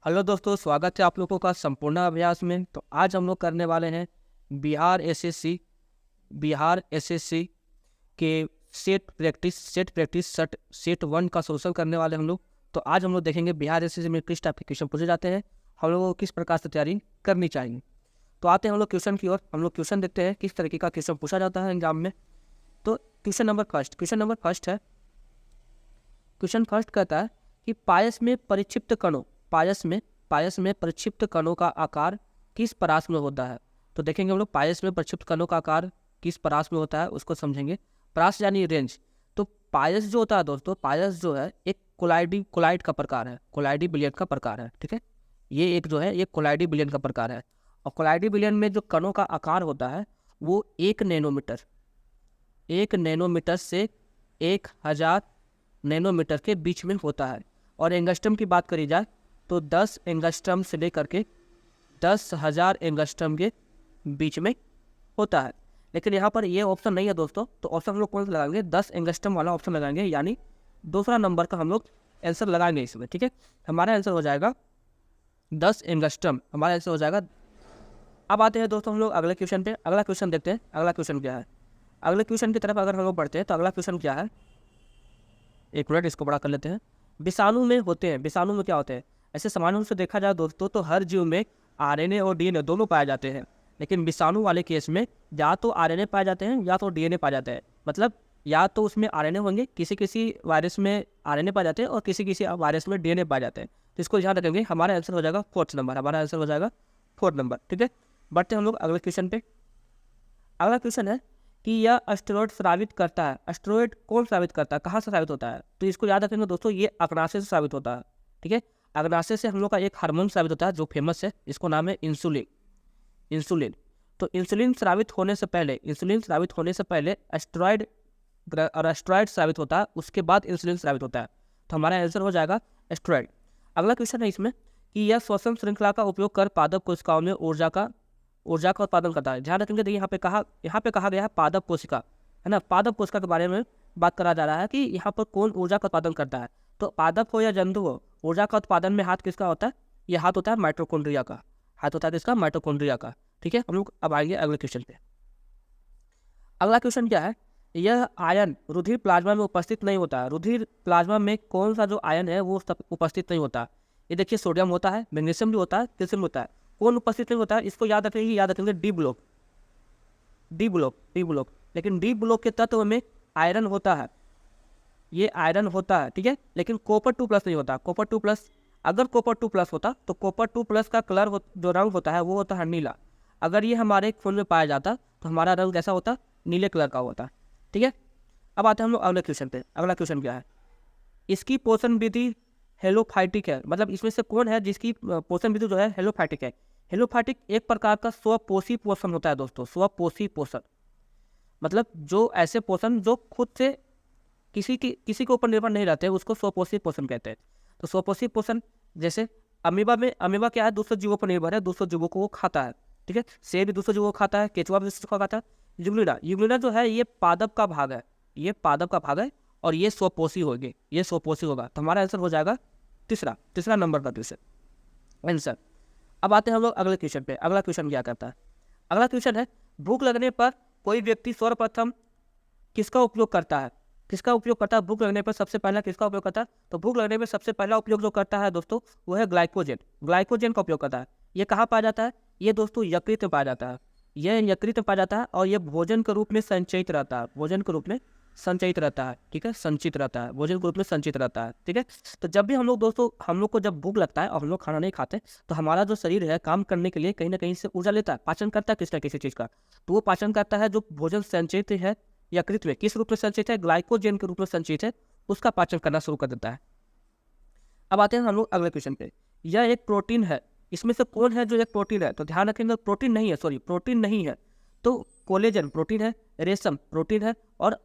Hello दोस्तों, स्वागत है आप लोगों का संपूर्ण अभ्यास में। तो आज हम लोग करने वाले हैं बिहार एसएससी के सेट 1 का सोल्यूशन करने वाले हम लोग। तो आज हम लोग देखेंगे बिहार एसएससी में किस टाइप के क्वेश्चन पूछे जाते हैं, हम लोगों को किस प्रकार से तैयारी करनी चाहिए। तो आते हैं हम लोग क्वेश्चन की ओर। हम लोग क्वेश्चन देखते हैं किस तरीके का क्वेश्चन पूछा जाता है एग्जाम में। तो क्वेश्चन फर्स्ट कहता है कि पायस में परिक्षिप्त कणों का आकार किस परास में होता है। तो देखेंगे हम लोग पायस में परिक्षिप्त कणों का आकार किस परास में होता है, उसको समझेंगे। परास यानी रेंज। तो पायस जो होता है दोस्तों, पायस जो है एक कोलाइड का प्रकार है, कोलाइडी बिलियन का प्रकार है। ठीक है, ये एक जो है ये कोलाइडी बिलियन का प्रकार है। और कोलाइडी बिलियन में जो कणों का आकार होता है वो 1 नैनोमीटर से 1000 नैनोमीटर के बीच में होता है। और एंगस्ट्रम की बात करी जाए तो 10 एंगस्ट्रम से लेकर के 10,000 एंगस्ट्रम के बीच में होता है। लेकिन यहाँ पर ये ऑप्शन नहीं है दोस्तों, तो ऑप्शन हम लोग कौन सा लगाएंगे, 10 एंगस्ट्रम वाला ऑप्शन लगाएंगे, यानी दूसरा नंबर का हम लोग आंसर लगाएंगे इसमें। ठीक है, हमारा आंसर हो जाएगा 10 एंगस्ट्रम, हमारा आंसर हो जाएगा। अब आते हैं दोस्तों हम लोग अगले क्वेश्चन पे। अगला क्वेश्चन देखते हैं, अगला क्वेश्चन क्या है। अगले क्वेश्चन की तरफ अगर हम लोग बढ़ते हैं तो अगला क्वेश्चन क्या है, एक मिनट इसको बड़ा कर लेते हैं। विषाणु में क्या होते हैं। ऐसे सामान्य रूप से देखा जाए दोस्तों तो हर जीव में आरएनए और डीएनए दोनों पाए जाते हैं। लेकिन विषाणु वाले केस में या तो आरएनए पाए जाते हैं या तो डीएनए पाए जाते हैं। मतलब या तो उसमें आरएनए होंगे, किसी वायरस में आरएनए पाए जाते हैं और किसी वायरस में डीएनए पाए जाते हैं। तो इसको ध्यान रखेंगे, हमारा आंसर हो जाएगा फोर्थ नंबर, हमारा आंसर हो जाएगा फोर्थ नंबर। ठीक है, बढ़ते हैं हम लोग अगले क्वेश्चन पे। अगला क्वेश्चन है कि यह एस्टेरॉयड स्रावित करता है। एस्टेरॉयड कौन स्रावित करता है, कहाँ से स्रावित होता है। तो इसको याद रखेंगे दोस्तों, ये अग्नाशय से स्रावित होता है। ठीक है, अग्नाशय से हम लोग का एक हार्मोन स्रावित होता है जो फेमस है, इसको नाम है इंसुलिन। तो इंसुलिन स्रावित होने से पहले एस्टेरॉयड स्रावित होता है, उसके बाद इंसुलिन स्रावित होता है। तो हमारा आंसर हो जाएगा एस्टेरॉयड। अगला क्वेश्चन है इसमें कि यह श्वसन श्रृंखला का उपयोग कर पादप कोशिकाओं में ऊर्जा का उत्पादन करता है। ध्यान रखेंगे, देखिए यहाँ पे कहा गया है पादप कोशिका, है ना। पादप कोशिका के बारे में बात करा जा रहा है कि यहाँ पर कौन ऊर्जा का उत्पादन करता है। तो पादप हो या जंतु हो, ऊर्जा का उत्पादन में हाथ किसका होता है, ये हाथ होता है माइटोकॉन्ड्रिया का, हाथ होता है किसका, माइटोकॉन्ड्रिया का। ठीक है, हम लोग अब आएंगे अगले क्वेश्चन पे। अगला क्वेश्चन क्या है, यह आयन रुधिर प्लाज्मा में उपस्थित नहीं होता है। रुधिर प्लाज्मा में कौन सा जो आयन है वो उपस्थित नहीं होता। ये देखिए, सोडियम होता है, मैग्नीशियम भी होता है, कैल्शियम होता है। कौन उपस्थित नहीं होता है, इसको याद रखेंगे डी ब्लॉक। लेकिन डी ब्लॉक के तत्व में आयरन होता है, ये आयरन होता है। ठीक है, लेकिन कॉपर 2+ नहीं होता। कॉपर 2+, अगर कॉपर 2+ होता तो कॉपर 2+ का कलर जो रंग होता है वो होता है नीला। अगर ये हमारे खून में पाया जाता तो हमारा रंग कैसा होता, नीले कलर का होता। ठीक है, अब आते हैं हम लोग अगले क्वेश्चन पे। अगला क्वेश्चन क्या है, इसकी पोषण विधि हेलोफाइटिक है। मतलब इसमें से कौन है जिसकी पोषण विधि जो है हेलोफाइटिक है। हेलोफाइटिक एक प्रकार का स्वपोषी पोषण होता है दोस्तों, स्वपोषी पोषण। मतलब जो ऐसे पोषण जो खुद से किसी के ऊपर निर्भर नहीं रहते, उसको स्वपोषी पोषण कहते हैं। तो स्वपोषी पोषण जैसे अमीबा क्या है, दूसरे जीवों पर निर्भर है, दूसरे जीवों को वो खाता है। ठीक है, सेब भी दूसरे जीवों को खाता है, केचुआ भी दूसरे को खाता है। यूग्लिना जो है ये पादप का भाग है, और ये स्वपोषी होगा। तो हमारा आंसर हो जाएगा तीसरा नंबर का क्वेश्चन आंसर। अब आते हैं हम लोग अगले क्वेश्चन पे। अगला क्वेश्चन क्या करता है, अगला क्वेश्चन है भूख लगने पर कोई व्यक्ति सर्वप्रथम किसका उपयोग करता है। भूख लगने पर सबसे पहला किसका उपयोग करता है। तो भूख लगने पर सबसे पहला उपयोग जो करता है दोस्तों वो है ग्लाइकोजन का उपयोग करता है। ये कहाँ पाया जाता है, ये दोस्तों यकृत में पाया जाता है। और ये भोजन के रूप में संचित रहता है, ठीक है, भोजन के रूप में संचित रहता है। ठीक है, तो जब भी हम लोग को जब भूख लगता है और हम लोग खाना नहीं खाते तो हमारा जो शरीर है काम करने के लिए कहीं ना कहीं से ऊर्जा लेता है, पाचन करता है किसी चीज़ का। तो वो पाचन करता है जो भोजन संचित है यकृत में, किस रूप में संचित है, ग्लाइकोजन के रूप में संचित है, उसका पाचन करना शुरू कर देता है। अब आते हैं हम लोग अगले क्वेश्चन पे। यह एक प्रोटीन है, इसमें से कौन है जो एक प्रोटीन है। तो ध्यान रखेंगे, प्रोटीन नहीं है। तो कोलेजन प्रोटीन है, रेशम प्रोटीन है, और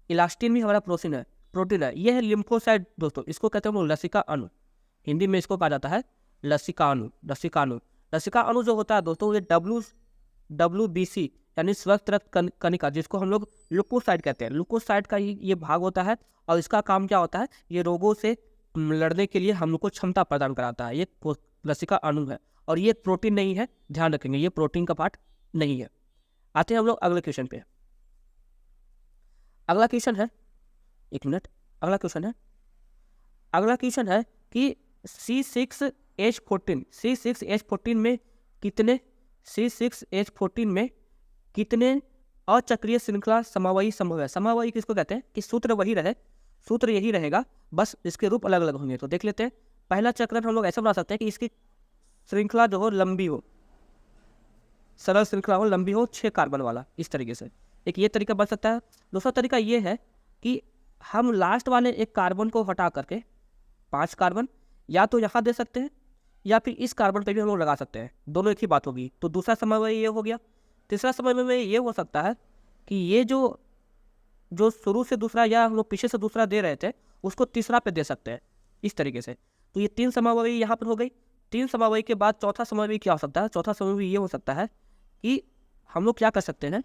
इलास्टिन भी हमारा प्रोटीन है। यह है लिम्फोसाइट दोस्तों, इसको कहते हैं हम लोग लसिका अणु, हिंदी में इसको कहा जाता है लसिका अणु जो होता है दोस्तों, ये WBC यानी स्वस्थ रक्त कणिका, जिसको हम लोग लुकोसाइट कहते हैं। लुकोसाइट का ये भाग होता है, और इसका काम क्या होता है, ये रोगों से लड़ने के लिए हम लोग को क्षमता प्रदान कराता है। ये लस्सी का अणु है, और ये प्रोटीन नहीं है, ध्यान रखेंगे ये प्रोटीन का पार्ट नहीं है। आते हैं हम लोग अगले क्वेश्चन पे। अगला क्वेश्चन है, एक मिनट, अगला क्वेश्चन है कि C6H14 में कितने अचक्रीय श्रृंखला समवायी संभव है। समवायी किसको कहते हैं कि सूत्र यही रहेगा, बस इसके रूप अलग अलग होंगे। तो देख लेते हैं। पहला चक्रण हम लोग ऐसा बना सकते हैं कि इसकी श्रृंखला जो हो लंबी हो, सरल श्रृंखला हो, लंबी हो, 6 कार्बन वाला, इस तरीके से एक ये तरीका बन सकता है। दूसरा तरीका ये है कि हम लास्ट वाले एक कार्बन को हटा करके 5 कार्बन या तो यहाँ दे सकते हैं या फिर इस कार्बन पे भी हम लोग लगा सकते हैं, दोनों एक ही बात होगी। तो दूसरा समन्वय ये हो गया। तीसरा समन्वय ये हो सकता है कि ये जो शुरू से दूसरा या हम लोग पीछे से दूसरा दे रहे थे उसको तीसरा पे दे सकते हैं, इस तरीके से। तो ये 3 समन्वय यहाँ पर हो गई। 3 समन्वय के बाद चौथा समन्वय क्या हो सकता है? चौथा समन्वय ये हो सकता है कि हम लोग क्या कर सकते हैं,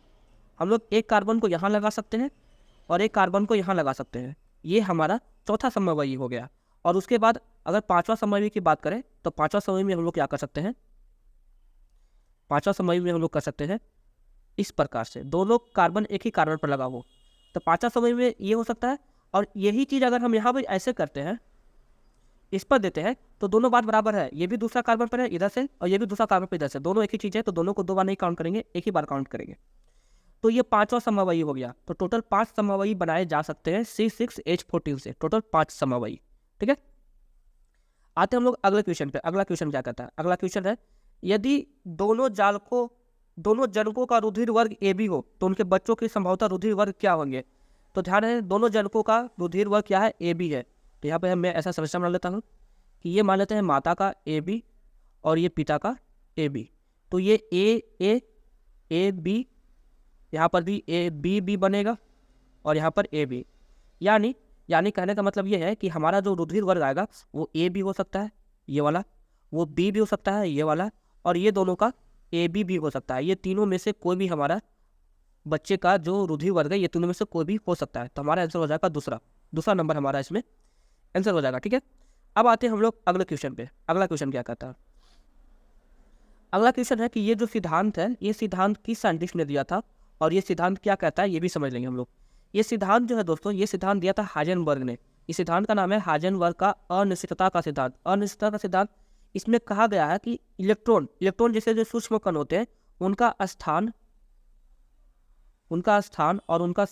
हम लोग एक कार्बन को यहाँ लगा सकते हैं और एक कार्बन को यहाँ लगा सकते हैं। ये हमारा चौथा समन्वय हो गया। और उसके बाद अगर 5वां समन्वय की बात करें तो 5वां समन्वय में हम लोग क्या कर सकते हैं? 5वां समन्वय में हम लोग कर सकते हैं इस प्रकार से, दोनों कार्बन एक ही कार्बन पर लगा हो। तो 5वां समन्वय में ये हो सकता है। और यही चीज़ अगर हम यहाँ पर ऐसे करते हैं, इस पर देते हैं, तो दोनों बात बराबर है। ये भी दूसरा कार्बन पर है इधर से और ये भी दूसरा कार्बन पर इधर से, दोनों एक ही चीज़ है। तो दोनों को 2 बार नहीं काउंट करेंगे, एक ही बार काउंट करेंगे। तो ये 5वां समन्वयी हो गया। तो टोटल 5 समन्वयी बनाए जा सकते हैं C6H14 से, टोटल 5 समन्वयी। ठीक है, आते हम लोग अगले क्वेश्चन पे। अगला क्वेश्चन क्या कहता है? अगला क्वेश्चन है, यदि दोनों जनकों का रुधिर वर्ग AB हो तो उनके बच्चों की संभवतः रुधिर वर्ग क्या होंगे? तो ध्यान है, दोनों जनकों का रुधिर वर्ग क्या है? AB है। तो यहाँ पे मैं ऐसा समस्या मान लेता हूँ कि ये मान लेते हैं माता का AB और ये पिता का AB। तो ये AB, यहाँ पर भी AB बनेगा और यहाँ पर AB। यानी कहने का मतलब ये है कि हमारा जो रुधिर वर्ग आएगा वो A भी हो सकता है, ये वाला, वो B भी हो सकता है, ये वाला, और ये दोनों का AB भी हो सकता है। ये तीनों में से कोई भी हमारा बच्चे का जो रुधिर वर्ग है, ये तीनों में से कोई भी हो सकता है। तो हमारा आंसर हो जाएगा दूसरा नंबर हमारा इसमें आंसर हो जाएगा। ठीक है, अब आते हैं हम लोग अगले क्वेश्चन पे। अगला क्वेश्चन क्या कहता है? अगला क्वेश्चन है कि ये जो सिद्धांत है, ये सिद्धांत किस साइंटिस्ट ने दिया था और ये सिद्धांत क्या कहता है, ये भी समझ लेंगे हम लोग। ये सिद्धांत जो है दोस्तों, ये सिद्धांत दिया था हाइजेनबर्ग ने। इस सिद्धांत का नाम है हाइजेनबर्ग का अनिश्चितता का सिद्धांत। अनिश्चितता का सिद्धांत, इसमें कहा गया है कि इलेक्ट्रॉन जैसे जो सूक्ष्म कण होते हैं, उनका स्थान और उनका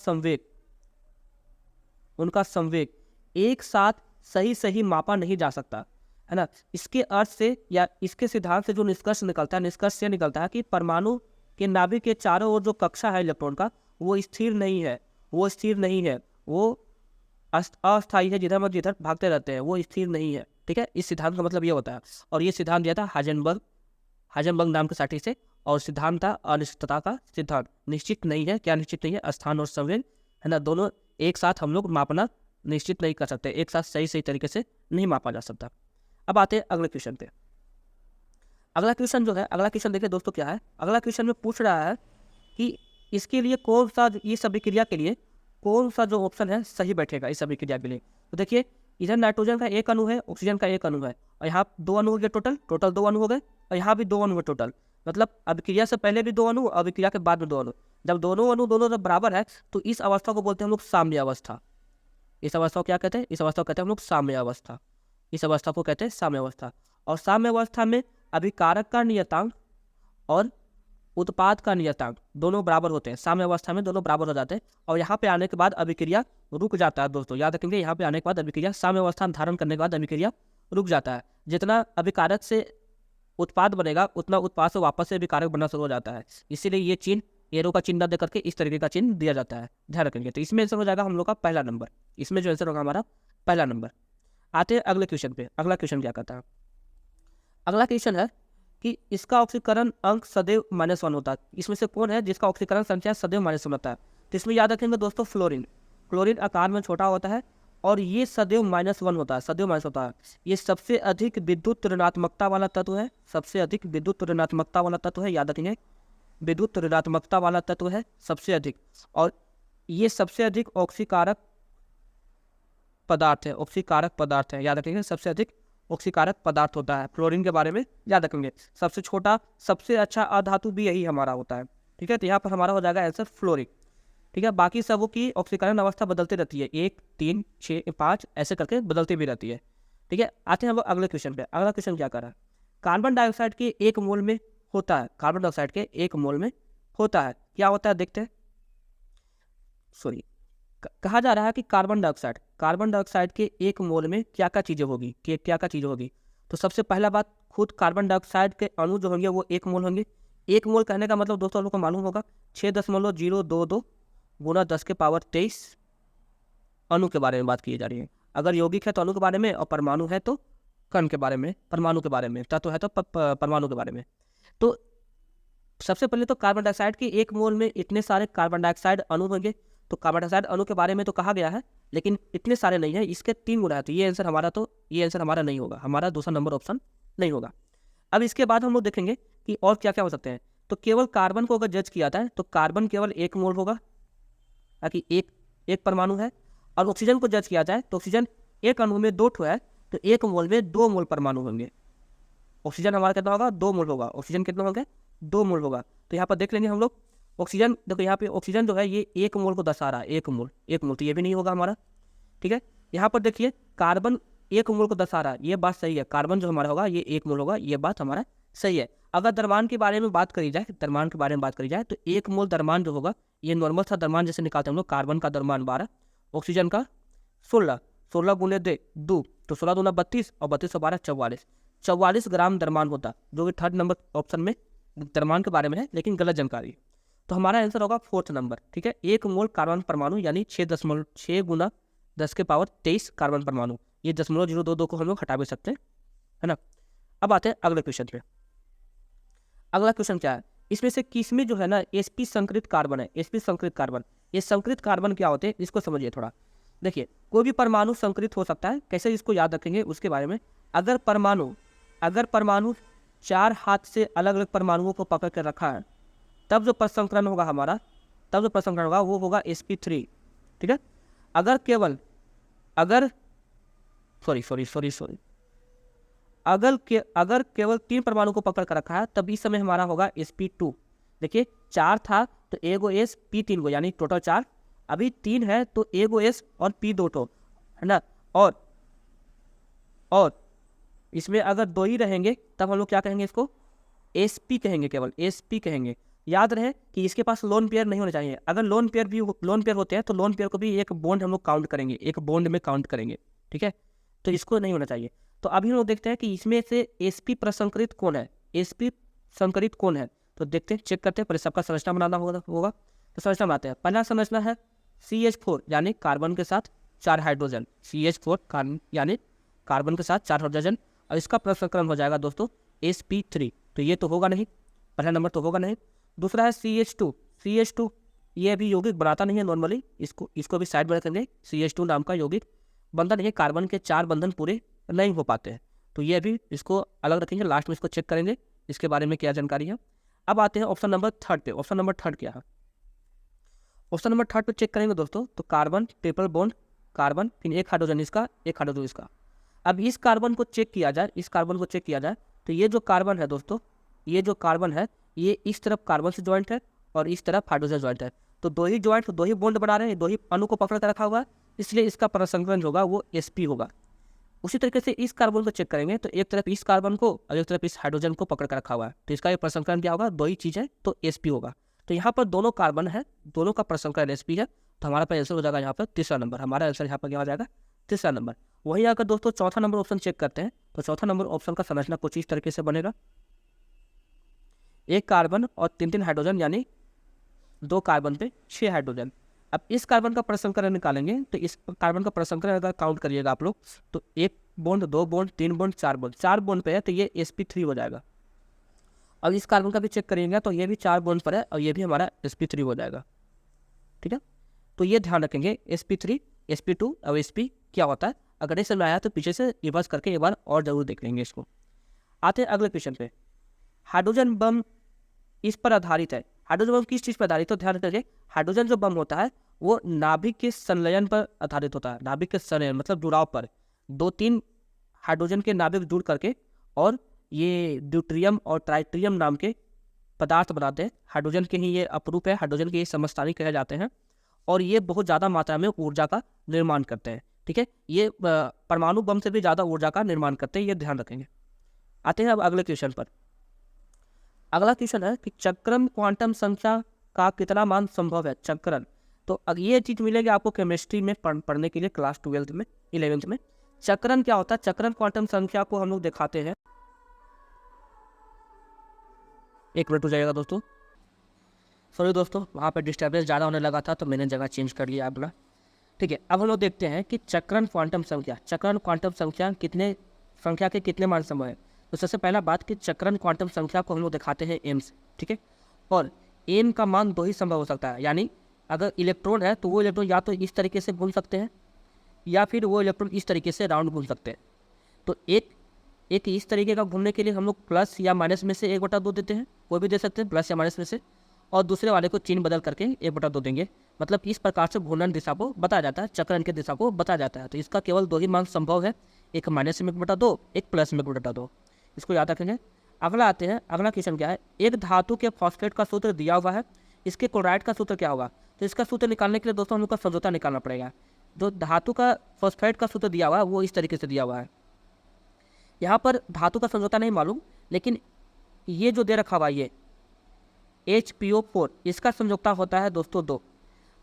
संवेग एक साथ सही मापा नहीं जा सकता, है ना। इसके अर्थ से या इसके सिद्धांत से जो निष्कर्ष निकलता है कि परमाणु के नाभिक के चारों ओर जो कक्षा है इलेक्ट्रॉन का, वो स्थिर नहीं है, वो अस्थायी है, जिधर भागते रहते हैं, वो स्थिर नहीं है। ठीक है, इस सिद्धांत का मतलब ये होता है। और ये सिद्धांत दिया था हाइजेनबर्ग नाम के साथी से, और सिद्धांत था अनिश्चितता का सिद्धांत। निश्चित नहीं है, क्या निश्चित नहीं है? स्थान और संवेग, है ना, दोनों एक साथ हम लोग मापना निश्चित नहीं कर सकते, एक साथ सही तरीके से नहीं मापा जा सकता। अब आते हैं अगले क्वेश्चन पे। अगला क्वेश्चन देखिए दोस्तों क्या है। अगला क्वेश्चन में पूछ रहा है कि इसके लिए कौन सा, इस अभिक्रिया के लिए कौन सा जो ऑप्शन है सही बैठेगा इस अभिक्रिया के लिए। तो देखिए, इधर नाइट्रोजन का एक अणु है, ऑक्सीजन का एक अणु है, और यहाँ 2 अणु हो गए, टोटल 2 अणु हो गए, और यहाँ भी 2 अणु है टोटल। मतलब अभिक्रिया से पहले भी 2 अणु, अभिक्रिया के बाद में 2 अणु। जब दोनों अणु जब बराबर है तो इस अवस्था को बोलते हैं हम लोग साम्य अवस्था। इस अवस्था को क्या कहते हैं? इस अवस्था को कहते हैं हम लोग साम्य अवस्था। इस अवस्था को कहते हैं साम्य अवस्था। और साम्य अवस्था में अभिकारक का नियतांक और उत्पाद का नियतांक दोनों बराबर होते हैं। साम्य अवस्था में दोनों बराबर हो जाते हैं, और यहाँ पे आने के बाद अभिक्रिया रुक जाता है। दोस्तों याद रखेंगे, यहाँ पे आने के बाद अभिक्रिया, साम्य अवस्था धारण करने के बाद अभिक्रिया रुक जाता है। जितना अभिकारक से उत्पाद बनेगा उतना उत्पाद से वापस से अभिकारक बनना शुरू हो जाता है। इसीलिए ये चिन्ह, एरो का चिन्ह दे करके इस तरीके का चिन्ह दिया जाता है, ध्यान रखेंगे। तो इसमें आंसर हो जाएगा हम लोग का पहला नंबर। इसमें जो आंसर होगा हमारा पहला नंबर। आते हैं अगले क्वेश्चन पे। अगला क्वेश्चन क्या कहता है? अगला क्वेश्चन है कि इसका ऑक्सीकरण अंक सदैव -1 होता है। इसमें से कौन है जिसका ऑक्सीकरण संख्या सदैव -1 होता है? तो इसमें याद रखेंगे दोस्तों, फ्लोरीन आकार में छोटा होता है और ये सदैव -1 होता है, सदैव माइनस होता है। ये सबसे अधिक विद्युत ऋणात्मकता वाला तत्व है, सबसे अधिक विद्युत ऋणात्मकता वाला तत्व है, याद रखेंगे, विद्युत ऋणात्मकता वाला तत्व है सबसे अधिक। और ये सबसे अधिक ऑक्सीकारक पदार्थ है, याद रखेंगे, सबसे अधिक ऑक्सीकारक पदार्थ होता है। फ्लोरीन के बारे में याद रखेंगे, सबसे छोटा सबसे अच्छा अधातु भी यही हमारा होता है। ठीक है, तो यहाँ पर हमारा हो जाएगा आंसर फ्लोरिन। ठीक है, बाकी सबों की ऑक्सीकरण अवस्था बदलती रहती है, 1, 3, 6, 5 ऐसे करके बदलती भी रहती है। ठीक है, आते हैं हम अगले क्वेश्चन पे। अगला क्वेश्चन क्या कर रहा है, कार्बन डाइऑक्साइड के 1 मोल में होता है, कार्बन डाइऑक्साइड के 1 मोल में होता है, क्या होता है देखते हैं। सॉरी, कहा जा रहा है कि कार्बन डाइऑक्साइड के 1 मोल में क्या क्या चीज़ें होगी, कि क्या क्या चीज़ें होगी। तो सबसे पहला बात, खुद कार्बन डाइऑक्साइड के अणु जो होंगे वो 1 मोल होंगे। 1 मोल कहने का मतलब दोस्तों लोग को मालूम होगा 6.022 गुना 10 के पावर 23 अणु के बारे में बात की जा रही है। अगर यौगिक है तो अणु के बारे में, और परमाणु है तो कण के बारे में, परमाणु के बारे में, तत्व है तो परमाणु के बारे में। तो सबसे पहले तो कार्बन डाइऑक्साइड के 1 मोल में इतने सारे कार्बन डाइऑक्साइड अणु होंगे। तो कार्बन डाइऑक्साइड अणु के बारे में तो कहा गया है, लेकिन इतने सारे नहीं है, इसके 3 गुना है। तो ये आंसर हमारा नहीं होगा, हमारा दूसरा नंबर ऑप्शन नहीं होगा। अब इसके बाद हम लोग देखेंगे कि और क्या क्या हो सकते हैं। तो केवल कार्बन को अगर जज किया जाए तो कार्बन केवल 1 मोल होगा, ताकि एक परमाणु है। और ऑक्सीजन को जज किया जाए तो ऑक्सीजन एक अणु में 2 ठो है, तो 1 मोल में 2 मोल परमाणु होंगे। ऑक्सीजन हमारा कितना होगा, 2 मोल होगा। ऑक्सीजन कितना होगा, 2 मोल होगा। तो यहाँ पर देख लेंगे हम लोग, ऑक्सीजन देखो यहाँ पे ऑक्सीजन जो है ये 1 मोल को दर्शा रहा है, 1 मोल तो ये भी नहीं होगा हमारा। ठीक है, यहाँ पर देखिए कार्बन 1 मोल को दर्शा रहा है, ये बात सही है। कार्बन जो हमारा होगा ये 1 मोल होगा, ये बात हमारा सही है। अगर द्रव्यमान के बारे में बात करी जाए, तो 1 मोल द्रव्यमान जो होगा ये नॉर्मल सा द्रव्यमान जैसे निकालते हैं हम लोग। कार्बन का द्रव्यमान 12, ऑक्सीजन का 16 गुने 2, तो 16 दूना 32 और 32 से 12 44 ग्राम द्रव्यमान होता, जो कि 3rd नंबर ऑप्शन में द्रव्यमान के बारे में है, लेकिन गलत जानकारी। तो हमारा आंसर होगा 4th नंबर। ठीक है, 1 मोल कार्बन परमाणु यानी 6 गुना 10 के पावर 23 कार्बन परमाणु। ये 0.022 को हम लोग हटा भी सकते हैं, है ना। अब आते हैं अगले क्वेश्चन पे। अगला क्वेश्चन क्या है, इसमें से किसमें जो है ना sp संकरित कार्बन है, sp संकरित कार्बन। ये संकरित कार्बन क्या होते हैं इसको समझिए थोड़ा। देखिए, कोई भी परमाणु संकरित हो सकता है, कैसे इसको याद रखेंगे उसके बारे में। अगर परमाणु 4 हाथ से अलग अलग परमाणुओं को पकड़ कर रखा है, तब जो प्रसंकरण होगा हमारा, वो होगा sp3। ठीक है, अगर केवल 3 परमाणु को पकड़ कर रखा है, तब इस समय हमारा होगा sp2। देखिए 4 था तो एगो s p 3 गो, यानी टोटल 4। अभी 3 है तो एगो s और p 2 टो, है ना। और इसमें अगर 2 ही रहेंगे तब हम लोग क्या कहेंगे, इसको sp कहेंगे, केवल sp कहेंगे। याद रहे कि इसके पास लोन पेयर नहीं होने चाहिए। अगर लोन पेयर होते हैं तो लोन पेयर को भी एक बॉन्ड हम लोग काउंट करेंगे, एक बॉन्ड में काउंट करेंगे। ठीक है, तो इसको नहीं होना चाहिए। तो अभी हम लोग देखते हैं कि इसमें से sp प्रसंकरित कौन है, sp संकरित कौन है। तो देखते हैं, चेक करते हैं, पहले सबका संरचना बनाना होगा। तो संरचना बनाते हैं। पहला संरचना है CH4 यानी कार्बन के साथ 4 हाइड्रोजन, CH4 यानी कार्बन के साथ 4 हाइड्रोजन, और इसका प्रसंकरण हो जाएगा दोस्तों sp3। तो ये तो होगा नहीं, पहला नंबर तो होगा नहीं। दूसरा है CH2, ये भी यौगिक बनाता नहीं है नॉर्मली, इसको भी साइड में रखेंगे। CH2 नाम का यौगिक बनता नहीं है, कार्बन के 4 बंधन पूरे नहीं हो पाते हैं, तो ये भी इसको अलग रखेंगे। लास्ट में इसको चेक करेंगे इसके बारे में क्या जानकारी है। अब आते हैं ऑप्शन नंबर 3 पे। ऑप्शन नंबर 3 क्या है, ऑप्शन नंबर 3 पे चेक करेंगे दोस्तों, तो कार्बन ट्रिपल बॉन्ड कार्बन, फिर एक हाइड्रोजन इसका, एक हाइड्रोजन इसका। अब इस कार्बन को चेक किया जाए, तो ये जो कार्बन है दोस्तों, ये इस तरफ कार्बन से ज्वाइंट है और इस तरफ हाइड्रोजन ज्वाइंट है। तो 2 ही ज्वाइंट, 2 ही बॉन्ड बना रहे हैं, 2 ही अणु को पकड़ कर रखा हुआ है, इसलिए इसका प्रसंकरण होगा वो sp होगा। उसी तरीके से इस कार्बन को चेक करेंगे, तो एक तरफ इस कार्बन को और एक तरफ इस हाइड्रोजन को पकड़ कर रखा हुआ है, तो इसका ये प्रसंकरण क्या होगा, 2 ही चीज़ है तो sp होगा। तो यहाँ पर दोनों कार्बन है, दोनों का प्रसंकरण sp है, तो हमारा आंसर हो जाएगा यहाँ पर 3रा नंबर। हमारा आंसर यहाँ पर क्या हो जाएगा, 3रा नंबर। वही अगर दोस्तों 4था नंबर ऑप्शन चेक करते हैं, तो 4था नंबर ऑप्शन का संरचना कुछ इस तरीके से बनेगा। 1 कार्बन और 3 हाइड्रोजन, यानी 2 कार्बन पे 6 हाइड्रोजन। अब इस कार्बन का प्रसंकरण निकालेंगे, तो इस कार्बन का प्रसंकरण अगर काउंट करिएगा आप लोग, तो 1 बॉन्ड, 2 बॉन्ड, 3 बॉन्ड, 4 बॉन्ड पे है, तो ये sp3 हो जाएगा। अब इस कार्बन का भी चेक करिएगा, तो ये भी 4 बॉन्ड पर है और ये भी हमारा sp3 हो जाएगा। ठीक है, तो ये ध्यान रखेंगे, sp3, sp2 और sp क्या होता है। अगर इस समय आया तो पीछे से रिवर्स करके एक बार और जरूर देख लेंगे इसको। आते हैं अगले क्वेश्चन पे। हाइड्रोजन बम इस पर आधारित है। हाइड्रोजन बम किस चीज़ पर आधारित है, तो ध्यान रखिए, हाइड्रोजन जो बम होता है वो नाभिक के संलयन पर आधारित होता है। नाभिक के संलयन मतलब जुड़ाव पर। 2-3 हाइड्रोजन के नाभिक जुड़ करके और ये ड्यूट्रियम और ट्राइट्रियम नाम के पदार्थ बनाते हैं। हाइड्रोजन के ही ये अपरूप है, हाइड्रोजन के ये समस्थानिक कहे जाते हैं और ये बहुत ज़्यादा मात्रा में ऊर्जा का निर्माण करते हैं। ठीक है, ये परमाणु बम से भी ज़्यादा ऊर्जा का निर्माण करते हैं, ये ध्यान रखेंगे। आते हैं अब अगले क्वेश्चन पर। अगला क्वेश्चन है कि चक्रण क्वांटम संख्या का कितना मान संभव है। चक्रण, तो अब ये चीज़ मिलेगी आपको केमिस्ट्री में पढ़ने के लिए क्लास 12th में 11th में। चक्रण क्या होता है? चक्रण क्वांटम संख्या को हम लोग दिखाते हैं। एक मिनट हो जाएगा दोस्तों, सॉरी दोस्तों, वहाँ पर डिस्टर्बेंस ज़्यादा होने लगा था तो मैंने जगह चेंज कर लिया अपना। ठीक है, अब हम लोग देखते हैं कि चक्रण क्वांटम संख्या, चक्रण क्वांटम संख्या के कितने मान संभव है। तो सबसे पहला बात कि चक्रण क्वांटम संख्या को हम लोग दिखाते हैं एम से। ठीक है, और एम का मान 2 ही संभव हो सकता है, यानी अगर इलेक्ट्रॉन है तो वो इलेक्ट्रॉन या तो इस तरीके से घूम सकते हैं या फिर वो इलेक्ट्रॉन इस तरीके से राउंड घूम सकते हैं। तो एक इस तरीके का घूमने के लिए हम लोग प्लस या माइनस में से 1/2 देते हैं, वो भी दे सकते हैं प्लस या माइनस में से, और दूसरे वाले को चिन्ह बदल करके 1/2 देंगे। मतलब इस प्रकार से घूर्णन दिशा को बताया जाता है, चक्रण की दिशा को बताया जाता है। तो इसका केवल 2 ही मान संभव है, एक माइनस में 1/2, एक प्लस में 1/2। इसको याद रखेंगे। अगला आते हैं, अगला क्वेश्चन क्या है, एक धातु के फॉस्फेट का सूत्र दिया हुआ है, इसके क्लोराइड का सूत्र क्या होगा। तो इसका सूत्र निकालने के लिए दोस्तों हम लोग का समझौता निकालना पड़ेगा। जो धातु का फॉस्फेट का सूत्र दिया हुआ है वो इस तरीके से दिया हुआ है। यहाँ पर धातु का समझौता नहीं मालूम, लेकिन ये जो दे रखा हुआ ये HPO4, इसका समझौता होता है दोस्तों 2।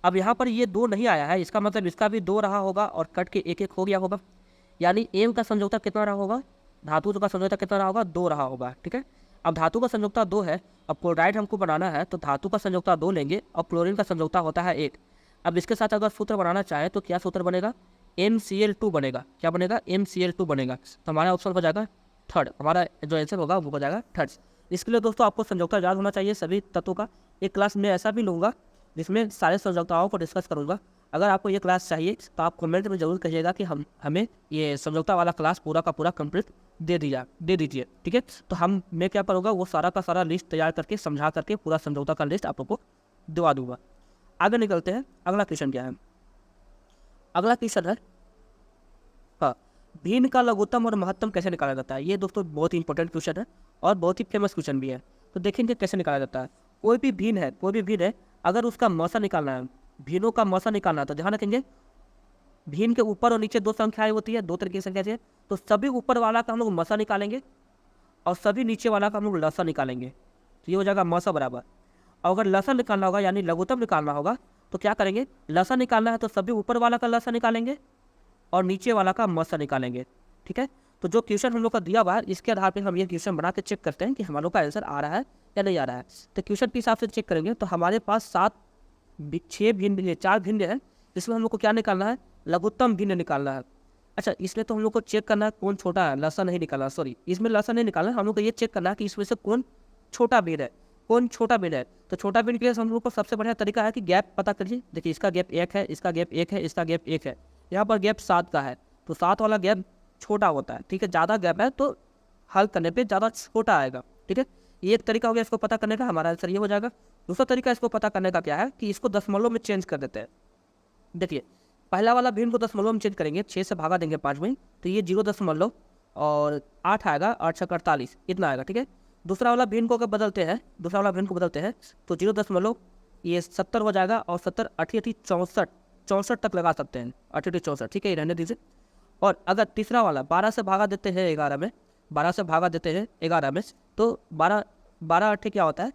अब यहाँ पर ये 2 नहीं आया है, इसका मतलब इसका भी 2 रहा होगा और कट के 1-1 हो गया होगा, यानी एम का समझौता कितना रहा होगा, धातु का समझौता कितना रहा होगा, 2 रहा होगा। ठीक है, अब धातु का समझौता 2 है, अब क्लोराइड हमको बनाना है तो धातु का समझौता 2 लेंगे और क्लोरीन का समझौता होता है 1। अब इसके साथ अगर सूत्र बनाना चाहे तो क्या सूत्र बनेगा, MCl2 बनेगा। क्या बनेगा, MCl2 बनेगा। तो हमारा ऑप्शन हो जाएगा थर्ड, हमारा जो आंसर होगा वो हो जाएगा थर्ड। इसके लिए दोस्तों आपको समझौता याद होना चाहिए सभी तत्वों का। एक क्लास में ऐसा भी लूँगा जिसमें सारे समझौताओं को डिस्कस करूँगा। अगर आपको ये क्लास चाहिए तो आप कमेंट में ज़रूर कहिएगा कि हमें ये समझौता वाला क्लास पूरा का पूरा कंप्लीट दे दीजिए। ठीक है, तो मैं क्या करूँगा, वो सारा का सारा लिस्ट तैयार करके समझा करके पूरा समझौता का लिस्ट आप लोग को दिवा दूँगा। आगे निकलते हैं, अगला क्वेश्चन क्या है। अगला क्वेश्चन है, हाँ, भिन्न का लघुत्तम और महत्तम कैसे निकाला जाता है। ये दोस्तों बहुत ही इंपॉर्टेंट क्वेश्चन है और बहुत ही फेमस क्वेश्चन भी है। तो देखेंगे कैसे निकाला जाता है। कोई भी भिन्न है, अगर उसका मौसा निकालना है, भिन्नों का मौसा निकालना है, तो ध्यान रखेंगे भिन्न के ऊपर और नीचे 2 संख्याएं होती है, 2 तरीके की संख्या है। तो सभी ऊपर वाला का हम लोग मौसा निकालेंगे और सभी नीचे वाला का हम लोग लसा निकालेंगे। तो ये हो जाएगा मौसा बराबर। और अगर लसा निकालना होगा यानी लघुत्तम निकालना होगा तो क्या करेंगे, लसा निकालना है तो सभी ऊपर वाला का लसा निकालेंगे और नीचे वाला का मौसा निकालेंगे। ठीक है, तो जो क्वेश्चन हम लोग का दिया हुआ है इसके आधार पर हम ये क्वेश्चन बना के चेक करते हैं कि हम लोग का आंसर आ रहा है या नहीं आ रहा है। तो क्वेश्चन के हिसाब से चेक करेंगे तो हमारे पास 4 भिन्न है, जिसमें हम लोग को क्या निकालना है, लघुत्तम भिन्न निकालना है। अच्छा, इसमें तो हम लोग को चेक करना है कौन छोटा है, लसा नहीं निकालना, सॉरी इसमें लसा नहीं निकालना है, हम लोग को ये चेक करना है कि इसमें से कौन छोटा भिन्न है, कौन छोटा भिन्न है। तो छोटा भिन्न के लिए हम लोग को सबसे बढ़िया तरीका है कि गैप पता करिए। देखिए इसका गैप 1 है, इसका गैप 1 है, इसका गैप 1 है, यहाँ पर गैप 7 का है, तो 7 वाला गैप छोटा होता है। ठीक है, ज़्यादा गैप है तो हल करने पर ज़्यादा छोटा आएगा। ठीक है, ये एक तरीका हो गया इसको पता करने का, हमारा आंसर ये हो जाएगा। दूसरा तरीका इसको पता करने का क्या है कि इसको दशमलव में चेंज कर देते हैं। देखिए पहला वाला भिन्न को दशमलव में चेंज करेंगे, 6 से भागा देंगे 5 में, तो ये 0.8 आएगा, 8 से 48 इतना आएगा। ठीक है, दूसरा वाला भिन्न को अगर बदलते हैं, तो 0.70 हो जाएगा और 70 88 64 तक लगा सकते हैं, 88 64। ठीक है, ये रहने दीजिए। और अगर तीसरा वाला 12 से भागा देते हैं 11 में, 12 से भागा देते हैं 11 में, तो 12 8 क्या होता है,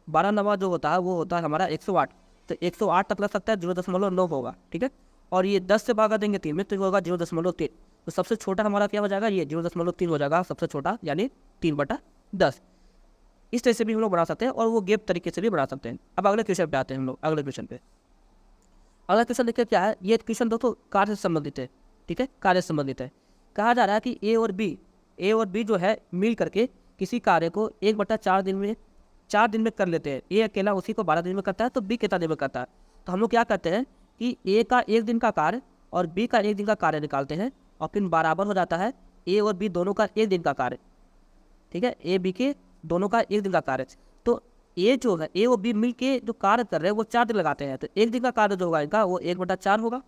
12 नवा जो होता है वो होता है हमारा 108, तो 108 तक लग सकता है, 0.9 होगा। ठीक है, और ये 10 से भागा देंगे 3 में तो होगा 0.3। तो सबसे छोटा हमारा क्या हो जाएगा, ये 0.3 हो जाएगा सबसे छोटा, यानी 3/10। इस तरह से भी हम लोग बना सकते हैं और वो गैप तरीके से भी बना सकते हैं। अब अगले क्वेश्चन पे आते हैं हम लोग। अगले क्वेश्चन अगला क्वेश्चन देखिए क्या है। ये क्वेश्चन दोस्तों कार्य से संबंधित है। ठीक है, कार्य से संबंधित है। कहा जा रहा है कि ए और बी जो है मिल करके किसी कार्य को 1/4 दिन में 4 दिन में कर लेते हैं। ए अकेला उसी को 12 दिन में करता है तो बी कितना दिन में करता है। तो हम लोग क्या करते हैं कि ए का 1 दिन का कार्य और बी का 1 दिन का कार्य निकालते हैं और फिर बराबर हो जाता है ए और बी दोनों का 1 दिन का कार्य। ठीक है, ए बी के दोनों का 1 दिन का कार्य। तो ए जो है, ए और बी मिल के जो कार्य कर रहे हैं वो 4 दिन लगाते हैं, तो 1 दिन का कार्य जो होगा इनका वो 1/4 होगा।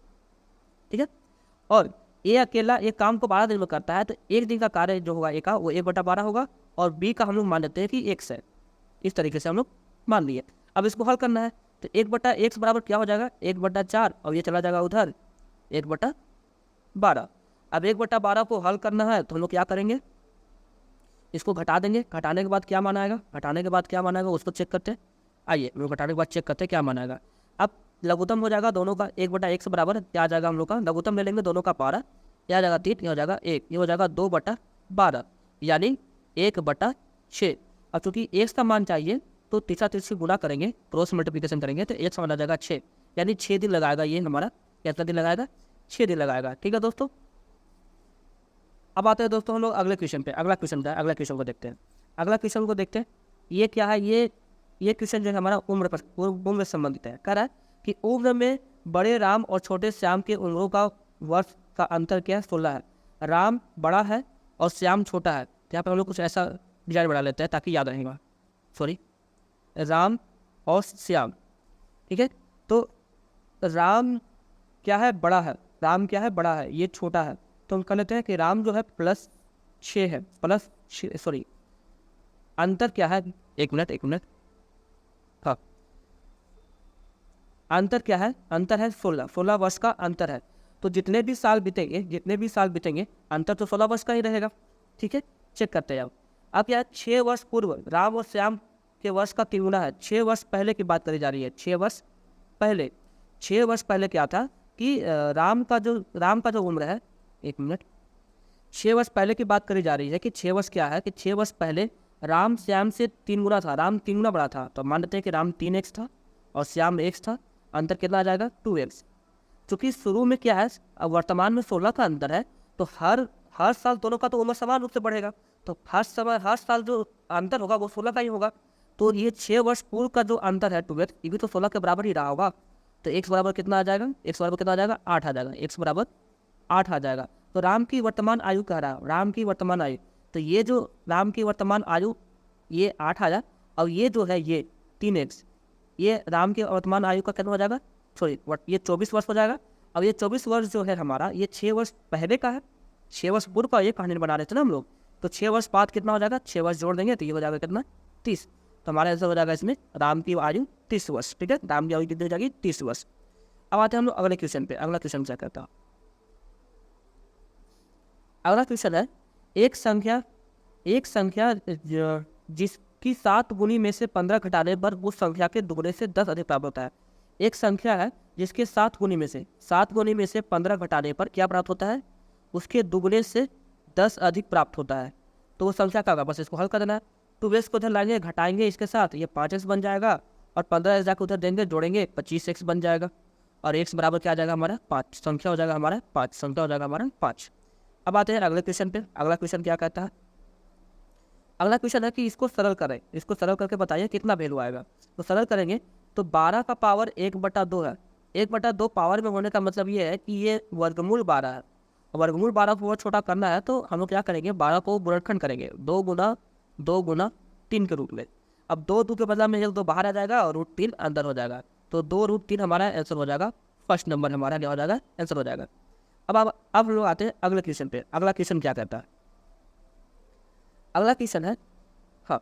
ठीक है, और ए अकेला एक काम को 12 दिन में करता है, तो एक दिन का कार्य जो होगा ए का वो 1/12 होगा, और बी का हम लोग मान लेते हैं कि x है। इस तरीके से हम लोग मान लिए। अब इसको हल करना है, तो 1/x बराबर क्या हो जाएगा, 1/4, और ये चला जाएगा उधर 1/12। अब 1/12 को हल करना है तो हम लोग क्या करेंगे, इसको घटा देंगे। घटाने के बाद क्या माना आएगा, घटाने के बाद क्या माना आएगा उसको चेक करते हैं। आइए हम लोग घटाने के बाद चेक करते हैं क्या माना आएगा। अब लघुत्तम हो जाएगा दोनों का 1/1 बराबर क्या आ जाएगा, हम लोग का लघुत्तम ले लेंगे दोनों का 12, यह आ जाएगा 3, यह हो जाएगा 1, ये हो जाएगा 2/12, यानी 1/6। अब चूंकि x का मान चाहिए तो तीसरा से गुणा करेंगे, क्रॉस मल्टीप्लिकेशन करेंगे, तो x माना जाएगा 6, यानी 6 दिन लगाएगा ये हमारा। कितना दिन लगाएगा, 6 दिन लगाएगा। ठीक है दोस्तों, अब आते हैं दोस्तों हम लोग अगले क्वेश्चन पे। अगला क्वेश्चन क्या है, अगला क्वेश्चन को देखते हैं। अगला क्वेश्चन को देखते हैं, ये क्या है, ये क्वेश्चन जो है हमारा उम्र से संबंधित है। कह रहा है कि उम्र में बड़े राम और छोटे श्याम के उम्रों का वर्ष का अंतर क्या है, 16 है। राम बड़ा है और श्याम छोटा है, तो यहाँ पर हम लोग कुछ ऐसा डिजाइन बना लेते हैं ताकि याद रहेगा। सॉरी, राम और श्याम, ठीक है। तो राम क्या है, बड़ा है, राम क्या है, बड़ा है, ये छोटा है, तो हम कह लेते हैं कि राम जो है +6 है, +6, सॉरी अंतर क्या है, एक मिनट, हाँ अंतर क्या है, अंतर है 16 वर्ष का अंतर है। तो जितने भी साल बीतेंगे अंतर तो 16 वर्ष का ही रहेगा। ठीक है, चेक करते हैं। अब क्या है, 6 वर्ष पूर्व राम और श्याम के वर्ष का तिगुना है। 6 वर्ष पहले की बात करी जा रही है, 6 वर्ष पहले क्या था कि राम का जो उम्र है, एक मिनट, 6 वर्ष पहले की बात करी जा रही है कि 6 वर्ष क्या है कि 6 वर्ष पहले राम श्याम से 3 गुना था, राम 3 गुना बड़ा था, तो मान लेते हैं कि राम 3x था और श्याम x था। अंतर कितना आ जाएगा, 2x। चूँकि शुरू में क्या है, अब वर्तमान में 16 का अंतर है, तो हर साल दोनों का तो उम्र समान रूप से बढ़ेगा, तो हर साल जो अंतर होगा वो 16 का ही होगा। तो ये 6 वर्ष पूर्व का जो अंतर है 2x, ये भी तो 16 के बराबर ही रहा होगा। तो x बराबर कितना आ जाएगा, 8 आ जाएगा, x बराबर 8 आ जाएगा। तो राम की वर्तमान आयु कह रहा है, राम की वर्तमान आयु, तो ये जो राम की वर्तमान आयु ये 8 आ जाए, और ये जो है ये 3x, ये राम की वर्तमान आयु का कितना हो जाएगा, सॉरी ये 24 वर्ष हो जाएगा। अब ये 24 वर्ष जो है हमारा, ये 6 वर्ष पहले का है, 6 वर्ष पूर्व का ये कहानी बना रहे थे ना हम लोग। तो 6 वर्ष बाद कितना हो जाएगा, 6 वर्ष जोड़ देंगे तो ये हो जाएगा कितना, 30। तो हमारा आंसर हो जाएगा इसमें राम की आयु 30 वर्ष। ठीक है, राम की आयु कितनी हो जाएगी, 30 वर्ष। अब आते हैं हम लोग अगले क्वेश्चन पे। अगला क्वेश्चन क्या कहता है, अगला क्वेश्चन है, एक संख्या जिसकी 7 गुनी में से 15 घटाने पर उस संख्या के दुगने से 10 अधिक प्राप्त होता है। एक संख्या है जिसके 7 गुनी में से 15 घटाने पर क्या प्राप्त होता है, उसके दुगने से 10 अधिक प्राप्त होता है। तो वो संख्या क्या होगा, बस इसको हल कर देना है। 2x को उधर लाएंगे, घटाएंगे इसके साथ, ये 5x बन जाएगा, और 15 जाकर उधर देंगे, जोड़ेंगे 25x बन जाएगा, और x बराबर क्या आ जाएगा हमारा 5, संख्या हो जाएगा हमारा 5। अब आते हैं अगले क्वेश्चन पे। अगला क्वेश्चन क्या कहता है, अगला क्वेश्चन है कि इसको सरल करें, इसको सरल करके बताइए कितना वैल्यू आएगा। तो सरल करेंगे तो 12 का पावर 1/2 है। 1/2 पावर में होने का मतलब ये है कि ये वर्गमूल 12 है। वर्गमूल 12 को और छोटा करना है तो हम लोग क्या करेंगे, 12 को गुणनखंड करेंगे 2 गुना 3 के रूप में। अब 2 के बदला में 1 2 बाहर आ जाएगा और √3 अंदर हो जाएगा, तो 2√3 हमारा आंसर हो जाएगा, फर्स्ट नंबर हमारा क्या हो जाएगा, आंसर हो जाएगा। अब लोग आते हैं अगले क्वेश्चन पे। अगला क्वेश्चन क्या कहता है, अगला क्वेश्चन है, हाँ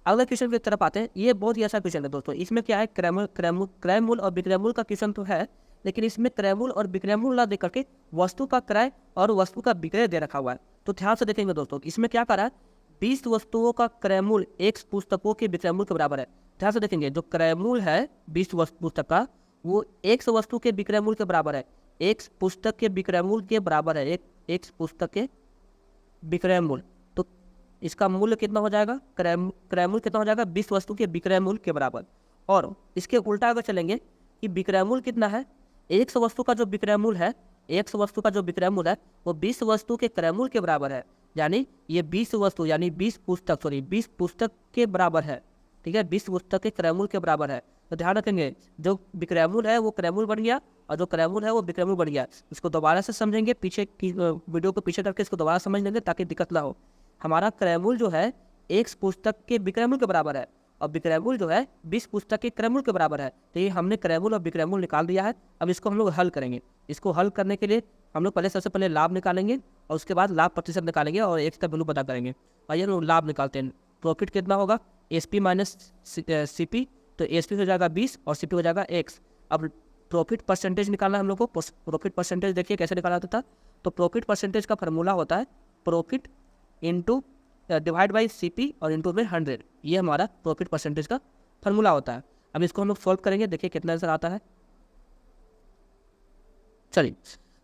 अगले क्वेश्चन की तरफ आते हैं। ये बहुत ही अच्छा क्वेश्चन है दोस्तों। इसमें क्या है, क्रयमूल और विक्रयमूल का क्वेश्चन तो है, लेकिन इसमें क्रयमूल और विक्रयमूल ना दे करके वस्तु का क्रय और वस्तु का विक्रय दे रखा हुआ है। तो ध्यान से देखेंगे दोस्तों, इसमें क्या कर रहा है, 20 वस्तुओं का क्रयमूल 1 पुस्तकों के विक्रयमूल के बराबर है। ध्यान से देखेंगे, जो क्रयमूल है 20 पुस्तक का, वो 1 वस्तु के विक्रयमूल के बराबर है, 1 पुस्तक के विक्रयमूल के बराबर है, एक पुस्तक के विक्रयमूल। तो इसका मूल्य कितना हो जाएगा, क्रयमूल कितना हो जाएगा, 20 वस्तु के विक्रयमूल के बराबर। और इसके उल्टा अगर चलेंगे कि विक्रयमूल कितना है, 1 वस्तु का जो विक्रयमूल है, 1 वस्तु का जो विक्रयमूल है वो 20 वस्तु के क्रयमूल के बराबर है, यानी ये 20 वस्तु यानी 20 पुस्तक के बराबर है। ठीक है, 20 पुस्तक के क्रयमूल के बराबर है। तो ध्यान रखेंगे, जो विक्रयमूल है वो क्रयमूल बन गया और जो क्रयमूल है वो विक्रयमूल बन गया। इसको दोबारा से समझेंगे, पीछे की वीडियो को पीछे करके इसको दोबारा समझ लेंगे ताकि दिक्कत ना हो। हमारा क्रयमूल जो है 1 पुस्तक के विक्रयमूल के बराबर है, और विक्रयमूल्य जो है 20 पुस्तक के क्रयमूल्य के बराबर है। तो ये हमने क्रयमूल्य और विक्रयमूल्य निकाल दिया है। अब इसको हम लोग हल करेंगे। इसको हल करने के लिए हम लोग सबसे पहले लाभ निकालेंगे और उसके बाद लाभ प्रतिशत निकालेंगे और एक्स का वैल्यू पता करेंगे। आइए हम लोग लाभ निकालते हैं। प्रॉफिट कितना होगा, S P minus C P, तो एस पी हो जाएगा 20 और सी पी हो जाएगा एक्स। अब प्रॉफिट परसेंटेज निकालना है हम लोग को। प्रॉफिट परसेंटेज देखिए कैसे निकाला जाता था। तो प्रॉफिट परसेंटेज का फार्मूला होता है profit into divide by C P और इंटू में 100। ये हमारा प्रॉफिट परसेंटेज का फार्मूला होता है। अब इसको हम लोग सॉल्व करेंगे, देखिए कितना आंसर आता है। चलिए,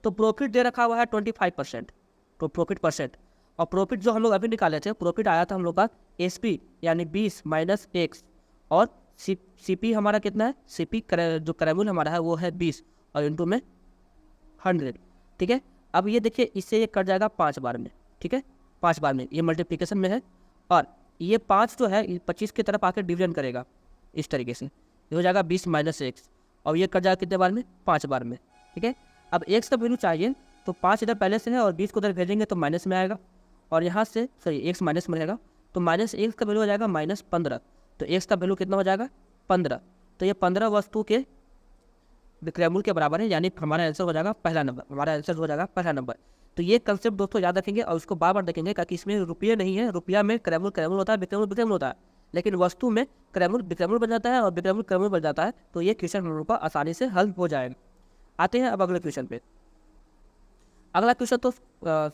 तो प्रॉफिट दे रखा हुआ है 25%, तो प्रॉफिट परसेंट। और प्रॉफिट जो हम लोग अभी निकाले थे, प्रॉफिट आया था हम लोग का एस पी यानी 20 माइनस एक्स, और सी पी हमारा कितना है, सी पी जो क्रयमूल्य हमारा है वो है 20 और इंटू में 100। ठीक है, अब ये देखिए इससे ये कट जाएगा 5 बार में। ठीक है, 5 बार में, ये मल्टीप्लिकेशन में है। और ये 5 जो है 25 की तरफ आकर डिवीजन करेगा इस तरीके से, ये हो जाएगा 20 माइनस एक्स, और ये कट जाएगा कितने बार में, 5 बार में। ठीक है, अब एक्स का वैल्यू चाहिए, तो 5 इधर पहले से है और 20 को उधर भेजेंगे तो माइनस में आएगा, और यहाँ से सॉरी एक्स माइनस में रहेगा, तो माइनस एक्स का वैल्यू हो जाएगा -15। तो एक्स का वैल्यू कितना हो जाएगा, 15। तो ये 15 वस्तु के विक्रयमूल्य के बराबर है, यानी हमारा आंसर हो जाएगा पहला नंबर। हमारा आंसर हो जाएगा पहला नंबर। तो ये कंसेप्ट दोस्तों याद रखेंगे और उसको बार बार देखेंगे, ताकि इसमें रुपये नहीं है। रुपया में क्रयमूल्य क्रयमूल्य होता है, विक्रयमूल्य विक्रयमूल्य होता है, लेकिन वस्तु में क्रयमूल्य विक्रयमूल्य बन जाता है और विक्रयमूल्य क्रयमूल्य बन जाता है। तो ये क्वेश्चन हम लोग का आसानी से हल हो जाएगा। आते हैं अब अगले क्वेश्चन पे। अगला क्वेश्चन तो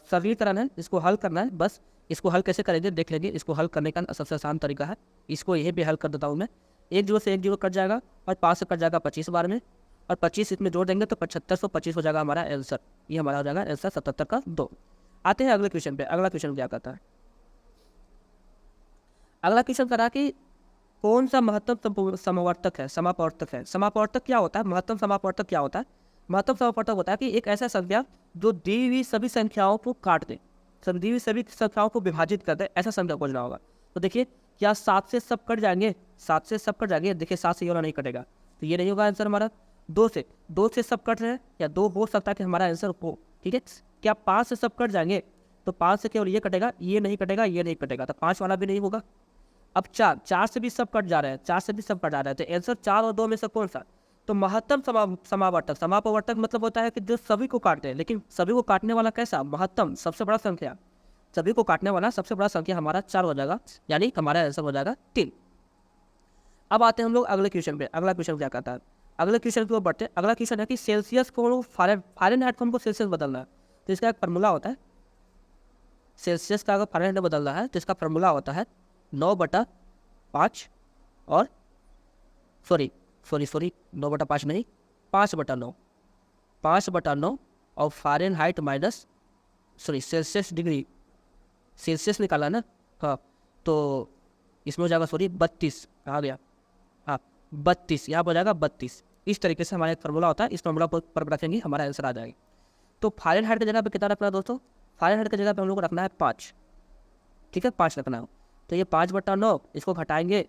सरलीकरण है, इसको हल करना है बस। इसको हल कैसे करेंगे देख लेंगे। इसको हल करने का सबसे आसान तरीका है, इसको यही भी हल कर देता हूँ मैं। 1 जीरो से 1 जीरो कट जाएगा और 5 से कट जाएगा 25 बार में, और 25 इसमें जोड़ देंगे तो 7525 हो जाएगा हमारा आंसर। ये हमारा हो जाएगा आंसर 77 का 2। आते हैं अगले क्वेश्चन पे। अगला क्वेश्चन क्या कहता है, अगला क्वेश्चन करा कि कौन सा महत्तम समावर्तक है, समापवर्तक है। समापवर्तक क्या होता है, महत्तम समापवर्तक क्या होता है। महत्तम समापवर्तक होता है कि एक ऐसा संख्या जो दी हुई सभी संख्याओं को काट दे, दी हुई सभी संख्याओं को विभाजित कर दे, ऐसा संख्या खोजना होगा। तो देखिए क्या 7 से सब कट जाएंगे, 7 से सब कट जाएंगे। देखिए 7 से ये वाला नहीं कटेगा, तो ये नहीं होगा आंसर हमारा। 2 से सब कट रहे हैं, या 2 हो सकता है कि हमारा आंसर हो। ठीक है, क्या 5 से सब कट जाएंगे, तो 5 से केवल ये कटेगा, ये नहीं कटेगा, ये नहीं कटेगा, तो 5 वाला भी नहीं होगा। अब 4 से भी सब कट जा रहे हैं, 4 से भी सब कट जा रहे हैं, तो आंसर 4 और 2 में से कौन सा। तो महत्तम समावर्तक, समापवर्तक मतलब होता है कि जो सभी को काटते हैं, लेकिन सभी को काटने वाला कैसा, महत्तम, सबसे बड़ा संख्या। सभी को काटने वाला सबसे बड़ा संख्या हमारा 4 हो जाएगा, यानी हमारा आंसर हो जाएगा 3। अब आते हैं हम लोग अगले क्वेश्चन पे। अगला क्वेश्चन क्या कहता है, अगले क्वेश्चन की ओर बढ़ते हैं। अगला क्वेश्चन है कि सेल्सियस को फारेनहाइट को हमको सेल्सियस बदलना है, तो इसका एक फार्मूला होता है। सेल्सियस का अगर फारेनहाइट में बदलना है तो इसका फार्मूला होता है 9/5 और सॉरी 9/5 नहीं, 5/9, 5/9 और Fahrenheit minus Celsius degree, Celsius निकाला ना, हाँ, तो इसमें हो जाएगा 32 आ गया, हाँ 32, यहाँ पर हो जाएगा 32। इस तरीके से हमारा एक फार्मूला होता है, इस फार्मूला पर रखेंगे हमारा आंसर आ जाएगा। तो फारेनहाइट की जगह पे कितना रखना है दोस्तों, फारेनहाइट की जगह पे हम लोग को रखना है 5। ठीक है, 5 रखना है। तो ये 5/9 इसको घटाएंगे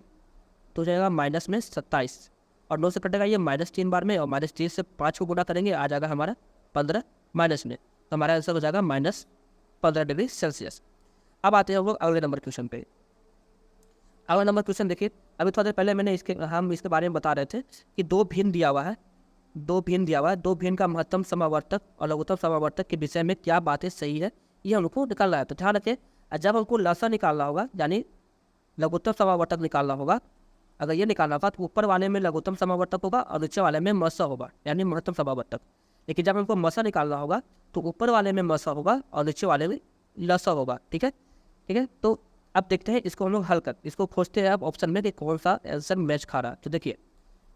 तो हो जाएगा माइनस में 27, और 9 से कटेगा ये -3 बार में, और -3 से 5 को गुणा करेंगे आ जाएगा हमारा 15 माइनस में, तो हमारा आंसर हो जाएगा -15 डिग्री सेल्सियस। अब आते हैं हम लोग अगले नंबर क्वेश्चन पे। अगला नंबर क्वेश्चन देखिए, अभी थोड़ा देर पहले हम इसके बारे में बता रहे थे कि 2 भिन्न दिया हुआ है, 2 भिन्न दिया हुआ है, 2 भिन्न का महत्तम समावर्तक और लघुत्तम समावर्तक के विषय में क्या बातें सही है, ये हमको निकालना है। तो ध्यान रखें, जब हमको लसा निकालना होगा, यानी लघुत्तम समावर्तक निकालना होगा, अगर ये निकालना होगा तो ऊपर वाले में लघुत्तम समावर्तक होगा और नीचे वाले में मसा होगा, यानी महत्तम समावर्तक। लेकिन जब हमको मसा निकालना होगा तो ऊपर वाले में मसा होगा और नीचे वाले में लसा होगा। ठीक है, ठीक है। तो अब देखते हैं इसको हम लोग हल कर, इसको खोजते हैं अब ऑप्शन में कि कौन सा आंसर मैच खा रहा है। तो देखिए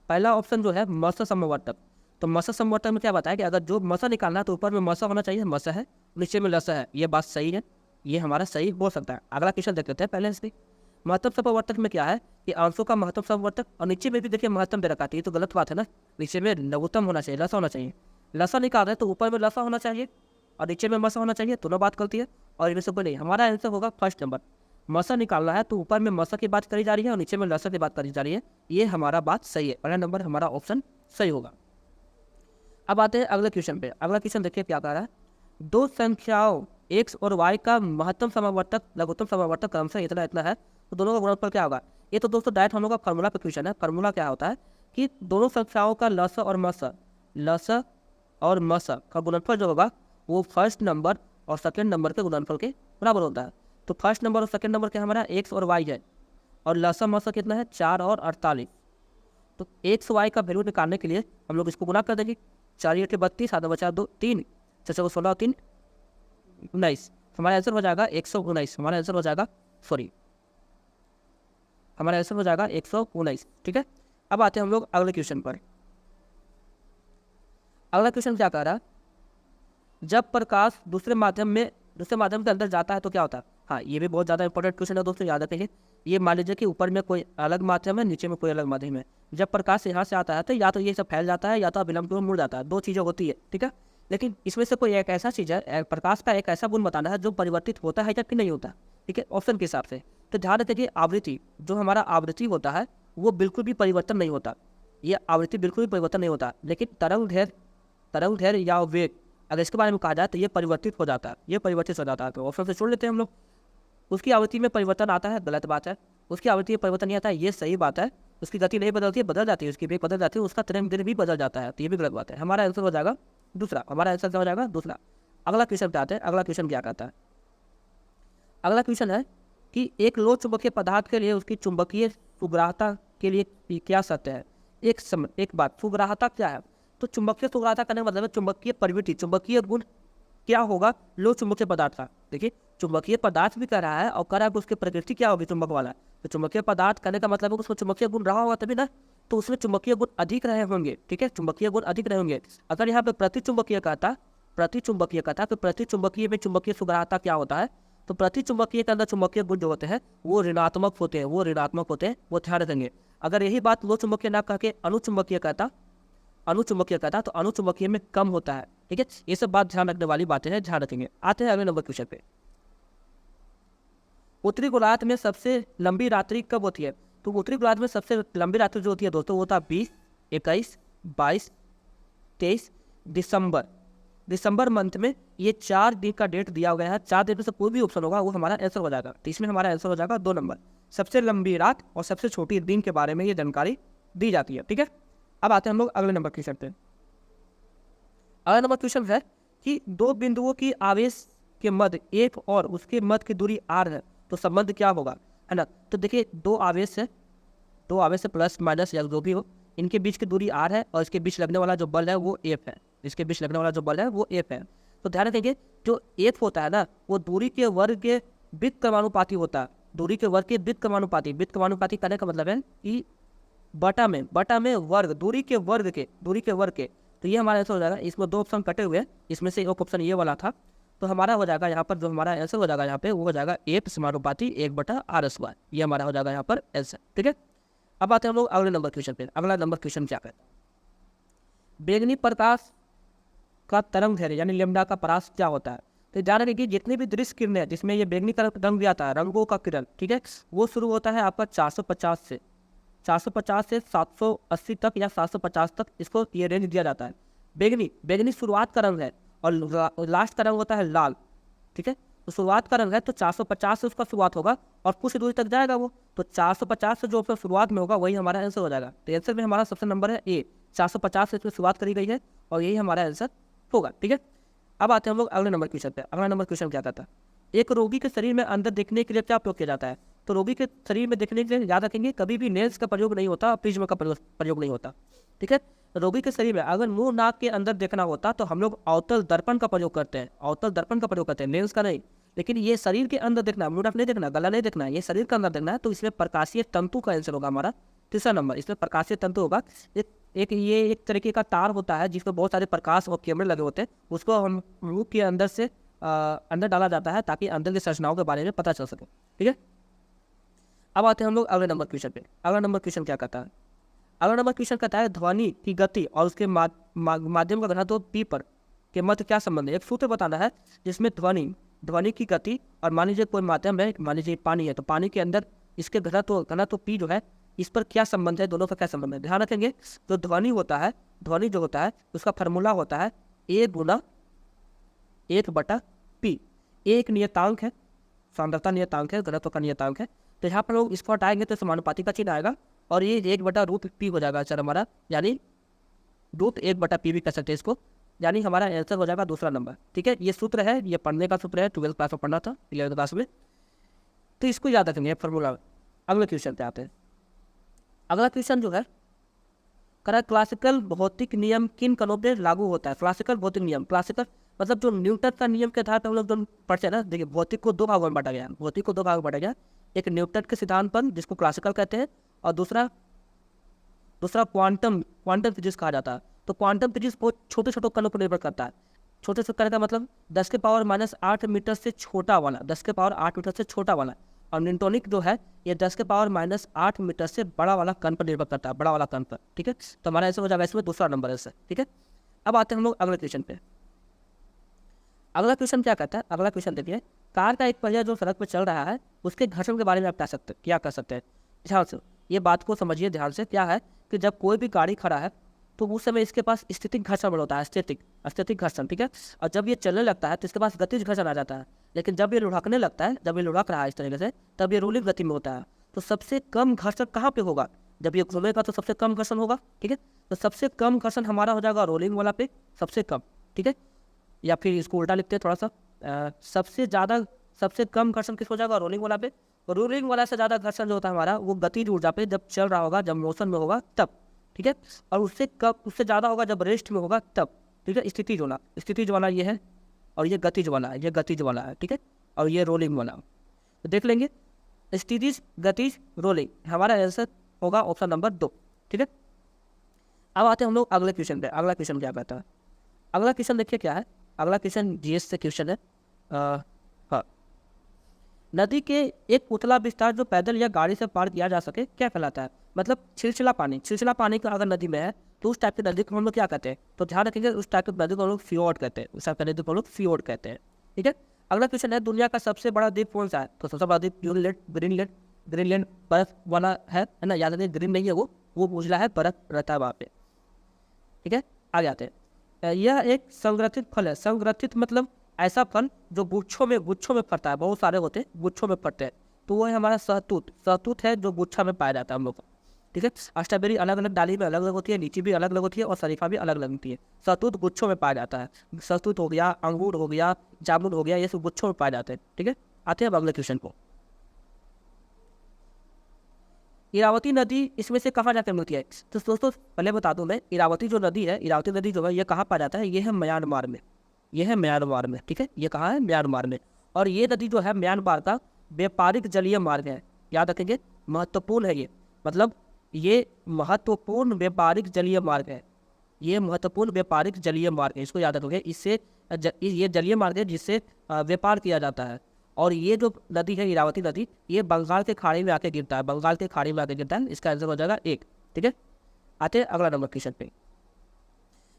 पहला ऑप्शन जो है मसा समवर्तक, तो मसा समवर्तक में क्या बताया कि अगर जो मसा निकालना है तो ऊपर में मसा होना चाहिए, मसा है, नीचे में लसा है। ये बात सही है, ये हमारा सही हो सकता है। अगला क्वेश्चन देख लेते हैं पहले इसकी। महत्तम समवर्तक में क्या है कि अंशों का महत्तम समवर्तक, और नीचे में भी देखिए महत्तम दे रखा है, तो गलत बात है ना। नीचे में लघुत्तम होना चाहिए, लसा होना चाहिए। लसा निकाल रहे हैं तो ऊपर में लसा होना चाहिए और नीचे में मसा होना चाहिए, दोनों बात गलती है। और इनमें से कोई नहीं, हमारा आंसर होगा फर्स्ट नंबर। मसा निकालना है तो ऊपर में मसा की बात करी जा रही है और नीचे में लसा की बात करी जा रही है, ये हमारा बात सही है। पहला नंबर हमारा ऑप्शन सही होगा। अब आते हैं अगले क्वेश्चन पे। अगला क्वेश्चन देखिए क्या कह रहा है, दो संख्याओं x और y का महत्तम समावर्तक लघुत्तम समावर्तक क्रमशः इतना इतना है, तो दोनों का गुणनफल क्या होगा। ये तो दोस्तों डायरेक्ट हम लोग का फार्मूला पे क्वेश्चन है। फार्मूला क्या होता है कि दोनों संख्याओं का लस और मस का गुणनफल जो होगा वो फर्स्ट नंबर और सेकंड नंबर के गुणनफल के बराबर होता है। तो फर्स्ट नंबर और सेकंड नंबर क्या हमारा x और y है, और लसा मसा कितना है 4 और 48। तो x y का वैल्यू निकालने के लिए हम लोग इसको गुना कर देंगे। 4 × 32, 7 बचा 2 3, 6 16 3 19। हमारा आंसर हो जाएगा 119। हमारा आंसर हो जाएगा हमारा आंसर हो जाएगा 119। ठीक है, अब आते हैं हम लोग अगले क्वेश्चन पर। अगला क्वेश्चन क्या कह रहा है, जब प्रकाश दूसरे माध्यम के अंदर जाता है तो क्या होता है। हाँ, ये भी बहुत ज़्यादा इंपॉर्टेंट क्वेश्चन है दोस्तों, याद रखेंगे। ये मान लीजिए कि ऊपर में कोई अलग माध्यम है, नीचे में कोई अलग माध्यम है। जब प्रकाश यहाँ से आता है तो या तो ये सब फैल जाता है या तो अभिलंब की ओर मुड़ जाता है, दो चीज़ें होती है। ठीक है, लेकिन इसमें से कोई एक ऐसा चीज़ है, प्रकाश का एक ऐसा गुण बताना है जो परिवर्तित होता है या फिर नहीं होता। ठीक है, ऑप्शन के हिसाब से। तो ध्यान रखिए, आवृत्ति, जो हमारा आवृत्ति होता है वो बिल्कुल भी परिवर्तन नहीं होता। ये आवृत्ति बिल्कुल भी परिवर्तन नहीं होता, लेकिन तरंग दैर्घ्य या वेग, अगर इसके बारे में कहा जाए तो ये परिवर्तित हो जाता है, ये परिवर्तित हो जाता है। तो ऑप्शन से छोड़ लेते हैं हम लोग। उसकी आवृत्ति में परिवर्तन आता है, गलत बात है। उसकी आवृत्ति में परिवर्तन नहीं आता है, ये सही बात है। उसकी गति नहीं बदलती है, बदल जाती है, उसकी वेग बदल जाती है, उसका तरंग दैर्घ्य भी बदल जाता है, तो ये भी गलत बात है। हमारा आंसर हो जाएगा दूसरा। हमारा आंसर क्या हो जाएगा, दूसरा। अगला क्वेश्चन पे आते हैं। अगला क्वेश्चन क्या कहता है। अगला क्वेश्चन है कि एक लोह चुंबकीय पदार्थ के लिए उसकी चुंबकीय सुग्राहता के लिए क्या शर्त है। एक बात, सुग्राहता क्या है। तो चुंबकीय सुग्राहता करने का मतलब है चुंबकीय प्रवृत्ति, चुंबकीय गुण क्या होगा लो चुंबकीय पदार्थ का। देखिए, चुंबकीय पदार्थ भी कर रहा है और कर रहा है, उसकी प्रकृति क्या होगी, चुंबक वाला। तो चुंबकीय पदार्थ करने का मतलब है उसमें चुंबकीय गुण रहा होगा तभी ना, तो उसमें चुंबकीय गुण अधिक रहे होंगे। ठीक है, चुंबकीय गुण अधिक रहे होंगे। अगर यहाँ पे प्रति चुंबकीय कहता तो प्रति चुंबकीय में चुंबकीय सुग्राहता क्या होता है। तो प्रति चुंबकीय के अंदर चुंबकीय गुण जो होते हैं वो ऋणात्मक होते हैं, वो ध्यान रखेंगे। अगर यही बात लो चुंबकीय ना कह के अनुचुंबकीय कहता तो अनुचुंबकीय में कम होता है। ठीक है, ये सब बात ध्यान रखने वाली बातें हैं, ध्यान रखेंगे। आते हैं अगले नंबर क्वेश्चन पे। उत्तरी गोलार्ध में सबसे लंबी रात्रि कब होती है। तो उत्तरी गोलार्ध में सबसे लंबी रात्रि जो होती है दोस्तों, वो होता है 20, 21, 22, 23 दिसंबर मंथ में। ये 4 दिन का डेट दिया गया है। 4 दिन में से कोई भी ऑप्शन होगा वो हमारा आंसर हो जाएगा। तो इसमें हमारा आंसर हो जाएगा 2 नंबर। सबसे लंबी रात और सबसे छोटी दिन के बारे में ये जानकारी दी जाती है। ठीक है, अब आते हैं हम लोग अगले नंबर क्वेश्चन पे। अगला नंबर क्वेश्चन है कि दो बिंदुओं की आवेश के मध्य एक और उसके मध्य की दूरी r है, तो संबंध क्या होगा, है ना। तो देखिए, दो आवेश है प्लस माइनस या जो भी हो, इनके बीच की दूरी r है और इसके बीच लगने वाला जो बल है वो F है। इसके बीच लगने वाला जो बल है वो F है। तो ध्यान रखेंगे, जो F होता है ना वो दूरी के वर्ग के व्युत्क्रमानुपाती होता है। दूरी के वर्ग के व्युत्क्रमानुपाती करने का मतलब है कि बटा में वर्ग, दूरी के वर्ग के। तो ये हमारा आंसर हो जाएगा। इसमें 2 ऑप्शन कटे हुए हैं, इसमें से एक ऑप्शन ये वाला था। तो हमारा हो जाएगा यहाँ पर, जो हमारा आंसर हो जाएगा यहाँ पे वो हो जाएगा F समानुपाती 1/r²। ये हमारा हो जाएगा यहाँ पर आंसर। ठीक है, अब आते हैं हम लोग अगले नंबर क्वेश्चन पे। अगला नंबर क्वेश्चन क्या कहता है, बेगनी प्रकाश का तरंग दैर्घ्य यानी लैम्डा का परास क्या होता है। तो ध्यान रखिए, जितने भी दृश्य किरणें हैं जिसमें ये बेगनी रंग दिया था, रंगों का किरण, ठीक है, वो शुरू होता है आपका 450 से 780 तक या 750 तक, इसको ये रेंज दिया जाता है। बेगनी शुरुआत का रंग है और लास्ट का रंग होता है लाल। ठीक है, तो शुरुआत का रंग है तो 450 से उसका शुरुआत होगा और कुछ दूरी तक जाएगा वो। तो 450 से जो ऑप्शन शुरुआत में होगा वही हमारा आंसर हो जाएगा। तो आंसर में हमारा सबसे नंबर है ए, 450 से इसमें शुरुआत करी गई है और यही हमारा आंसर होगा। ठीक है, अब आते हैं हम लोग अगले नंबर क्वेश्चन पे। अगला नंबर क्वेश्चन क्या कहता है, एक रोगी के शरीर में अंदर देखने के लिए क्या प्रयोग किया जाता है। तो रोगी के शरीर में देखने के लिए याद रखेंगे कभी भी लेंस का प्रयोग नहीं होता, प्रिज्म का प्रयोग नहीं होता। ठीक है, रोगी के शरीर में अगर मुंह नाक के अंदर देखना होता तो हम लोग अवतल दर्पण का प्रयोग करते हैं, लेंस का नहीं। लेकिन ये शरीर के अंदर देखना, मुंह नाक नहीं देखना, गला नहीं देखना, ये शरीर के अंदर देखना है, तो इसमें प्रकाशीय तंतु का आंसर होगा हमारा तीसरा नंबर। इसमें प्रकाशीय तंतु होगा। ये एक तरीके का तार होता है जिसमें बहुत सारे प्रकाश और कैमरे लगे होते हैं, उसको हम मुंह के अंदर से अंदर डाला जाता है ताकि अंदर की संरचनाओं के बारे में पता चल सके। ठीक है, अब आते हैं हम लोग अगले नंबर क्वेश्चन पे। अगला नंबर क्वेश्चन क्या कहता है, अगला नंबर क्वेश्चन कहता है ध्वनि की गति और उसके माध्यम का घनत्व P पर के मध्य क्या संबंध है। एक सूत्र बताना है जिसमें ध्वनि की गति और मान लीजिए कोई माध्यम है, मान लीजिए पानी है, तो पानी के अंदर इसके घनत्व P जो है, इस पर क्या संबंध है, दोनों का क्या संबंध है। ध्यान रखेंगे, जो ध्वनि जो होता है उसका फार्मूला होता है A गुना 1/P। एक नियतांक है, सांद्रता नियतांक है, घनत्व का नियतांक है। तो यहाँ पर लोग इसको हटाएंगे तो समानुपाती का चिन्ह आएगा और ये 1/√P हो जाएगा सर हमारा, यानी √1/P भी कह सकते हैं इसको, यानी हमारा आंसर हो जाएगा दूसरा नंबर। ठीक है, ये सूत्र है, ये पढ़ने का सूत्र है, 12th क्लास में पढ़ना था, 11th क्लास में, तो इसको याद रखेंगे फॉर्मूला। अगले क्वेश्चन पे आते हैं। अगला क्वेश्चन जो है करा क्लासिकल भौतिक नियम किन कणों पर लागू होता है। क्लासिकल भौतिक नियम, क्लासिकल मतलब जो न्यूटन का नियम के आधार पर हम लोग जो पढ़ते हैं ना, देखिए भौतिक को दो भागों में बांटा गया, भौतिक को दो भागों में बांटा गया, एक न्यूटन के सिद्धांत पर जिसको क्लासिकल कहते हैं और दूसरा क्वांटम फिजिक्स कहा जाता है। तो क्वांटम फिजिक्स बहुत छोटे छोटे कणों पर निर्भर करता है। छोटे से कण का मतलब 10⁻⁸ मीटर से छोटा वाला, 10⁸ मीटर से छोटा वाला, और न्यूटोनिक जो है ये 10⁻⁸ मीटर से बड़ा वाला कण पर निर्भर करता है, बड़ा वाला कण पर। ठीक है, तो हमारा ऐसे हो जाएगा, इसमें दूसरा नंबर है इससे। ठीक है, अब आते हैं हम लोग अगले क्वेश्चन पे। अगला क्वेश्चन क्या कहता है, अगला क्वेश्चन देखिए, कार का एक पहिया जो सड़क पर चल रहा है उसके घर्षण के बारे में आप क्या कर सकते हैं। ध्यान से ये बात को समझिए, ध्यान से। क्या है कि जब कोई भी गाड़ी खड़ा है तो उस समय इसके पास स्थितिक घर्षण बल होता है, स्थितिक घर्षण। ठीक है, और जब ये चलने लगता है तो इसके पास गतिज घर्षण आ जाता है, लेकिन जब ये लुढ़कने लगता है, जब ये लुढ़क रहा है इस तरीके से, तब ये रोलिंग गति में होता है। तो सबसे कम घर्षण कहाँ पे होगा, जब ये घूमेगा तो सबसे कम घर्षण होगा। ठीक है, तो सबसे कम घर्षण हमारा हो जाएगा रोलिंग वाला पे, सबसे कम। ठीक है, या फिर इसको उल्टा लिखते हैं थोड़ा सा, सबसे कम घर्षण किस हो जाएगा, रोलिंग वाला पे। रोलिंग वाला से ज़्यादा घर्षण जो होता है हमारा वो गतिज ऊर्जा पे, जब चल रहा होगा, जब मोशन में होगा तब। ठीक है, और उससे ज़्यादा होगा जब रेस्ट में होगा तब। ठीक है, स्थितिज वाला ये है और ये गतिज वाला है, ये गतिज वाला है। ठीक है, और ये रोलिंग वाला। तो देख लेंगे, स्थितिज, गतिज, रोलिंग, हमारा आंसर होगा ऑप्शन नंबर 2। ठीक है, अब आते हैं हम लोग अगले क्वेश्चन पे। अगला क्वेश्चन क्या कहता है, अगला क्वेश्चन देखिए क्या है। अगला क्वेश्चन जीएस से क्वेश्चन है। हाँ, नदी के एक उतला विस्तार जो पैदल या गाड़ी से पार किया जा सके क्या कहलाता है। मतलब छिलछिला पानी का अगर नदी में है तो उस टाइप की नदी को हम लोग क्या कहते हैं। तो ध्यान रखेंगे, उस टाइप की नदी को हम लोग फियोर्ड कहते हैं, उस टाइप की नदी को हम लोग फियोर्ड कहते हैं। ठीक है, अगला क्वेश्चन है, दुनिया का सबसे बड़ा द्वीप कौन सा है। तो सबसे बड़ा द्वीप ग्रीनलैंड बर्फ वाला है ना, याद रखिए ग्रीन नहीं है वो उजला है, बर्फ रहता है वहाँ पे। ठीक है, आगे आते हैं। यह एक संग्रथित फल है। संग्रथित मतलब ऐसा फल जो गुच्छों में फलता है, बहुत सारे होते हैं गुच्छों में फलते हैं, तो वो है हमारा सहतूत है जो गुच्छा में पाया जाता है हम लोग। ठीक है, स्ट्रॉबेरी अलग अलग डाली में अलग अलग होती है, लीची भी अलग अलग होती है और शरीफा भी अलग अलग होती है। सहतूत गुच्छों में पाया जाता है, सहतूत हो गया, अंगूर हो गया, जामुन हो गया, ये सब गुच्छों में पाए जाते हैं। ठीक है, आते हैं अब अगले क्वेश्चन को। इरावती नदी इसमें से कहाँ जाकर मिलती है। तो दोस्तों पहले बता दूं मैं, इरावती जो नदी है, इरावती नदी जो है ये कहाँ पाया जाता है, ये है म्यांमार में, ये है म्यांमार में। ठीक है, ये कहाँ है, म्यांमार में। और ये नदी जो है म्यांमार का व्यापारिक जलीय मार्ग है, याद रखेंगे, महत्वपूर्ण है ये, मतलब ये महत्वपूर्ण व्यापारिक जलीय मार्ग है, ये महत्वपूर्ण व्यापारिक जलीय मार्ग है, इसको याद रखोगे। इससे ये जलीय मार्ग है जिससे व्यापार किया जाता है। और ये जो नदी है इरावती नदी, ये बंगाल के खाड़ी में आके गिरता है, बंगाल के खाड़ी में आके गिरता है। इसका आंसर हो जाएगा 1। ठीक है, आते हैं अगला नंबर क्वेश्चन पे।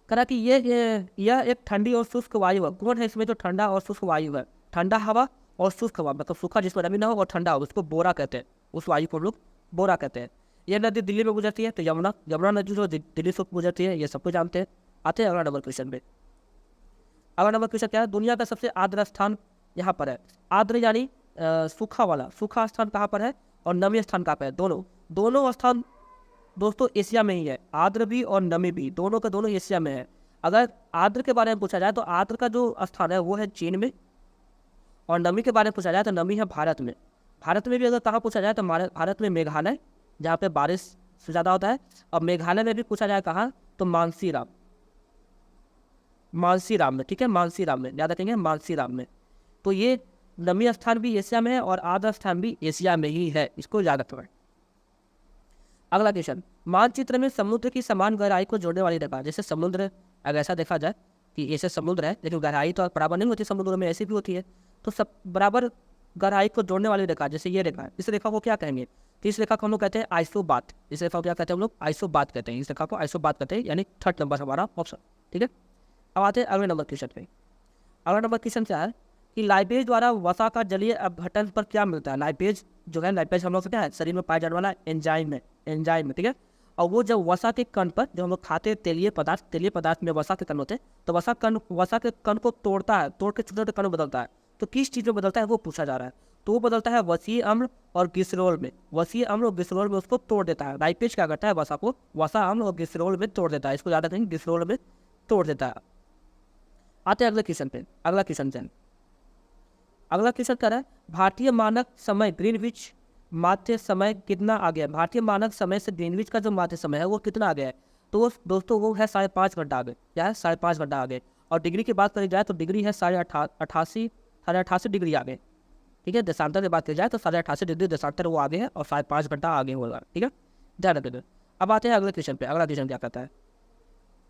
कहा कि यह एक ठंडी और शुष्क वायु है। कौन है इसमें जो ठंडा और शुष्क वायु है। ठंडा हवा और शुष्क हवा, मतलब सूखा जिसमें नमी ना हो और ठंडा हो, उसको बोरा कहते हैं, उस वायु को लोग बोरा कहते हैं। यह नदी दिल्ली में गुजरती है, तो यमुना नदी जो दिल्ली से गुजरती है, ये सबको जानते हैं। आते हैं अगला नंबर क्वेश्चन पे। अगला नंबर क्वेश्चन क्या है, दुनिया का सबसे आर्द्र स्थान यहाँ पर है। आर्द्र यानी सूखा वाला, सूखा स्थान कहाँ पर है और नमी स्थान कहाँ पर है। दोनों स्थान दोस्तों एशिया में ही है, आर्द्र भी और नमी भी, दोनों का दोनों एशिया में है। अगर आर्द्र के बारे में पूछा जाए तो आर्द्र का जो स्थान है वो है चीन में, और नमी के बारे में पूछा जाए तो नमी है भारत में। भारत में भी अगर कहाँ पूछा जाए तो भारत में मेघालय, जहाँ पे बारिश से ज़्यादा होता है। और मेघालय में भी पूछा जाए कहाँ, तो मानसीराम में। ठीक है, मानसीराम में, याद रखेंगे, मानसीराम में। तो ये नमी स्थान भी एशिया में है और आर्द्र स्थान भी एशिया में ही है, इसको याद रखना है। अगला क्वेश्चन, मानचित्र में समुद्र की समान गहराई को जोड़ने वाली रेखा। जैसे समुद्र अगर ऐसा देखा जाए कि ऐसे समुद्र है, लेकिन गहराई तो बराबर नहीं होती, समुद्र में ऐसी भी होती है, तो सब बराबर गहराई को जोड़ने वाली रेखा, जैसे ये रेखा है, इस रेखा को क्या कहेंगे। तो इस रेखा को हम लोग कहते हैं आइसोबात। इस रेखा को क्या कहते हैं हम लोग, आइसोबात कहते हैं। इस रेखा को आइसोबात कहते हैं, यानी 3rd नंबर हमारा ऑप्शन। ठीक है, अब आते हैं अगले नंबर क्वेश्चन पे। अगला नंबर क्वेश्चन क्या है कि लाइपेज द्वारा वसा का जलीय अपघटन पर क्या मिलता है। लाइपेज जो है, लाइपेज हम लोग क्या है, शरीर में पाया जाने वाला एंजाइम है। ठीक है, और वो जब वसा के कण पर, जब हम लोग खाते हैं तेलीय पदार्थ में वसा के कण होते हैं, तो वसा के कण को तोड़ता है, तोड़ के छोटे छोटे कण में बदलता है। तो किस चीज़ में बदलता है वो पूछा जा रहा है। तो वो बदलता है वसीय अम्ल और ग्लिसरॉल में। वसीय अम्ल और ग्लिसरॉल में उसको तोड़ देता है। राइपेज क्या करता है, वसा को वसा अम्ल और ग्लिसरॉल में तोड़ देता है। इसको ज़्यादा कहीं ग्लिसरॉल में तोड़ देता है। आते हैं अगले क्वेश्चन पे। अगला क्वेश्चन कह रहा है भारतीय मानक समय ग्रीनविच माध्य समय कितना आ गया है। भारतीय मानक समय से ग्रीनविच का जो माध्य समय है वो कितना आ गया है। तो दोस्तों वो है 5.5 घंटा आगे। क्या है, 5.5 घंटा आगे। और डिग्री की बात करी जाए तो डिग्री है 88 डिग्री आगे। ठीक है, देशांतर की बात की जाए तो 88 डिग्री देशांतर वो आगे है और 5.5 घंटा आगे होगा। ठीक है, ध्यान रखिएगा। अब आते हैं अगले क्वेश्चन पे। अगला क्वेश्चन क्या कहता है,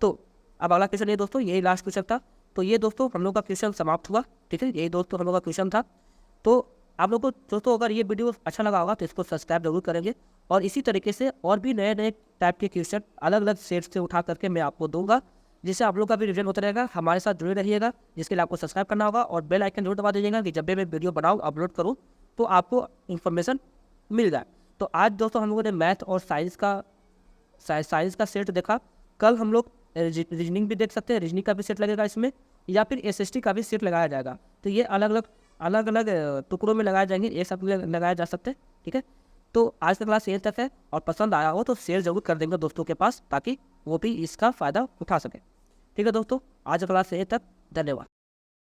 तो अब अगला क्वेश्चन ये दोस्तों, यही लास्ट क्वेश्चन था। तो ये दोस्तों हम लोग का क्वेश्चन समाप्त हुआ। ठीक है, यही दोस्तों हम लोग का क्वेश्चन था। तो आप लोग को दोस्तों अगर ये वीडियो अच्छा लगा होगा तो इसको सब्सक्राइब जरूर करेंगे, और इसी तरीके से और भी नए नए टाइप के क्वेश्चन अलग अलग सेट से उठा करके मैं आपको दूंगा, जिससे आप लोग का भी रिविजन होता रहेगा। हमारे साथ जुड़े रहिएगा, जिसके लिए आपको सब्सक्राइब करना होगा और बेल आइकन जरूर दबा दीजिएगा कि जब भी मैं वीडियो बनाऊँ अपलोड करूँ तो आपको इन्फॉर्मेशन मिल जाए। तो आज दोस्तों हम लोगों ने मैथ और साइंस का सेट देखा। कल हम लोग रीजनिंग भी देख सकते हैं, रीजनिंग का भी सेट लगेगा इसमें, या फिर एसएसटी का भी सेट लगाया जाएगा। तो ये अलग अलग टुकड़ों में लगाए जाएंगे, एक साथ लगाया जा सकते हैं। ठीक है, तो आज का क्लास यहीं तक है, और पसंद आया हो तो शेयर जरूर कर देंगे दोस्तों के पास, ताकि वो भी इसका फ़ायदा उठा सकें। ठीक है दोस्तों, आज का क्लास यहीं तक। धन्यवाद।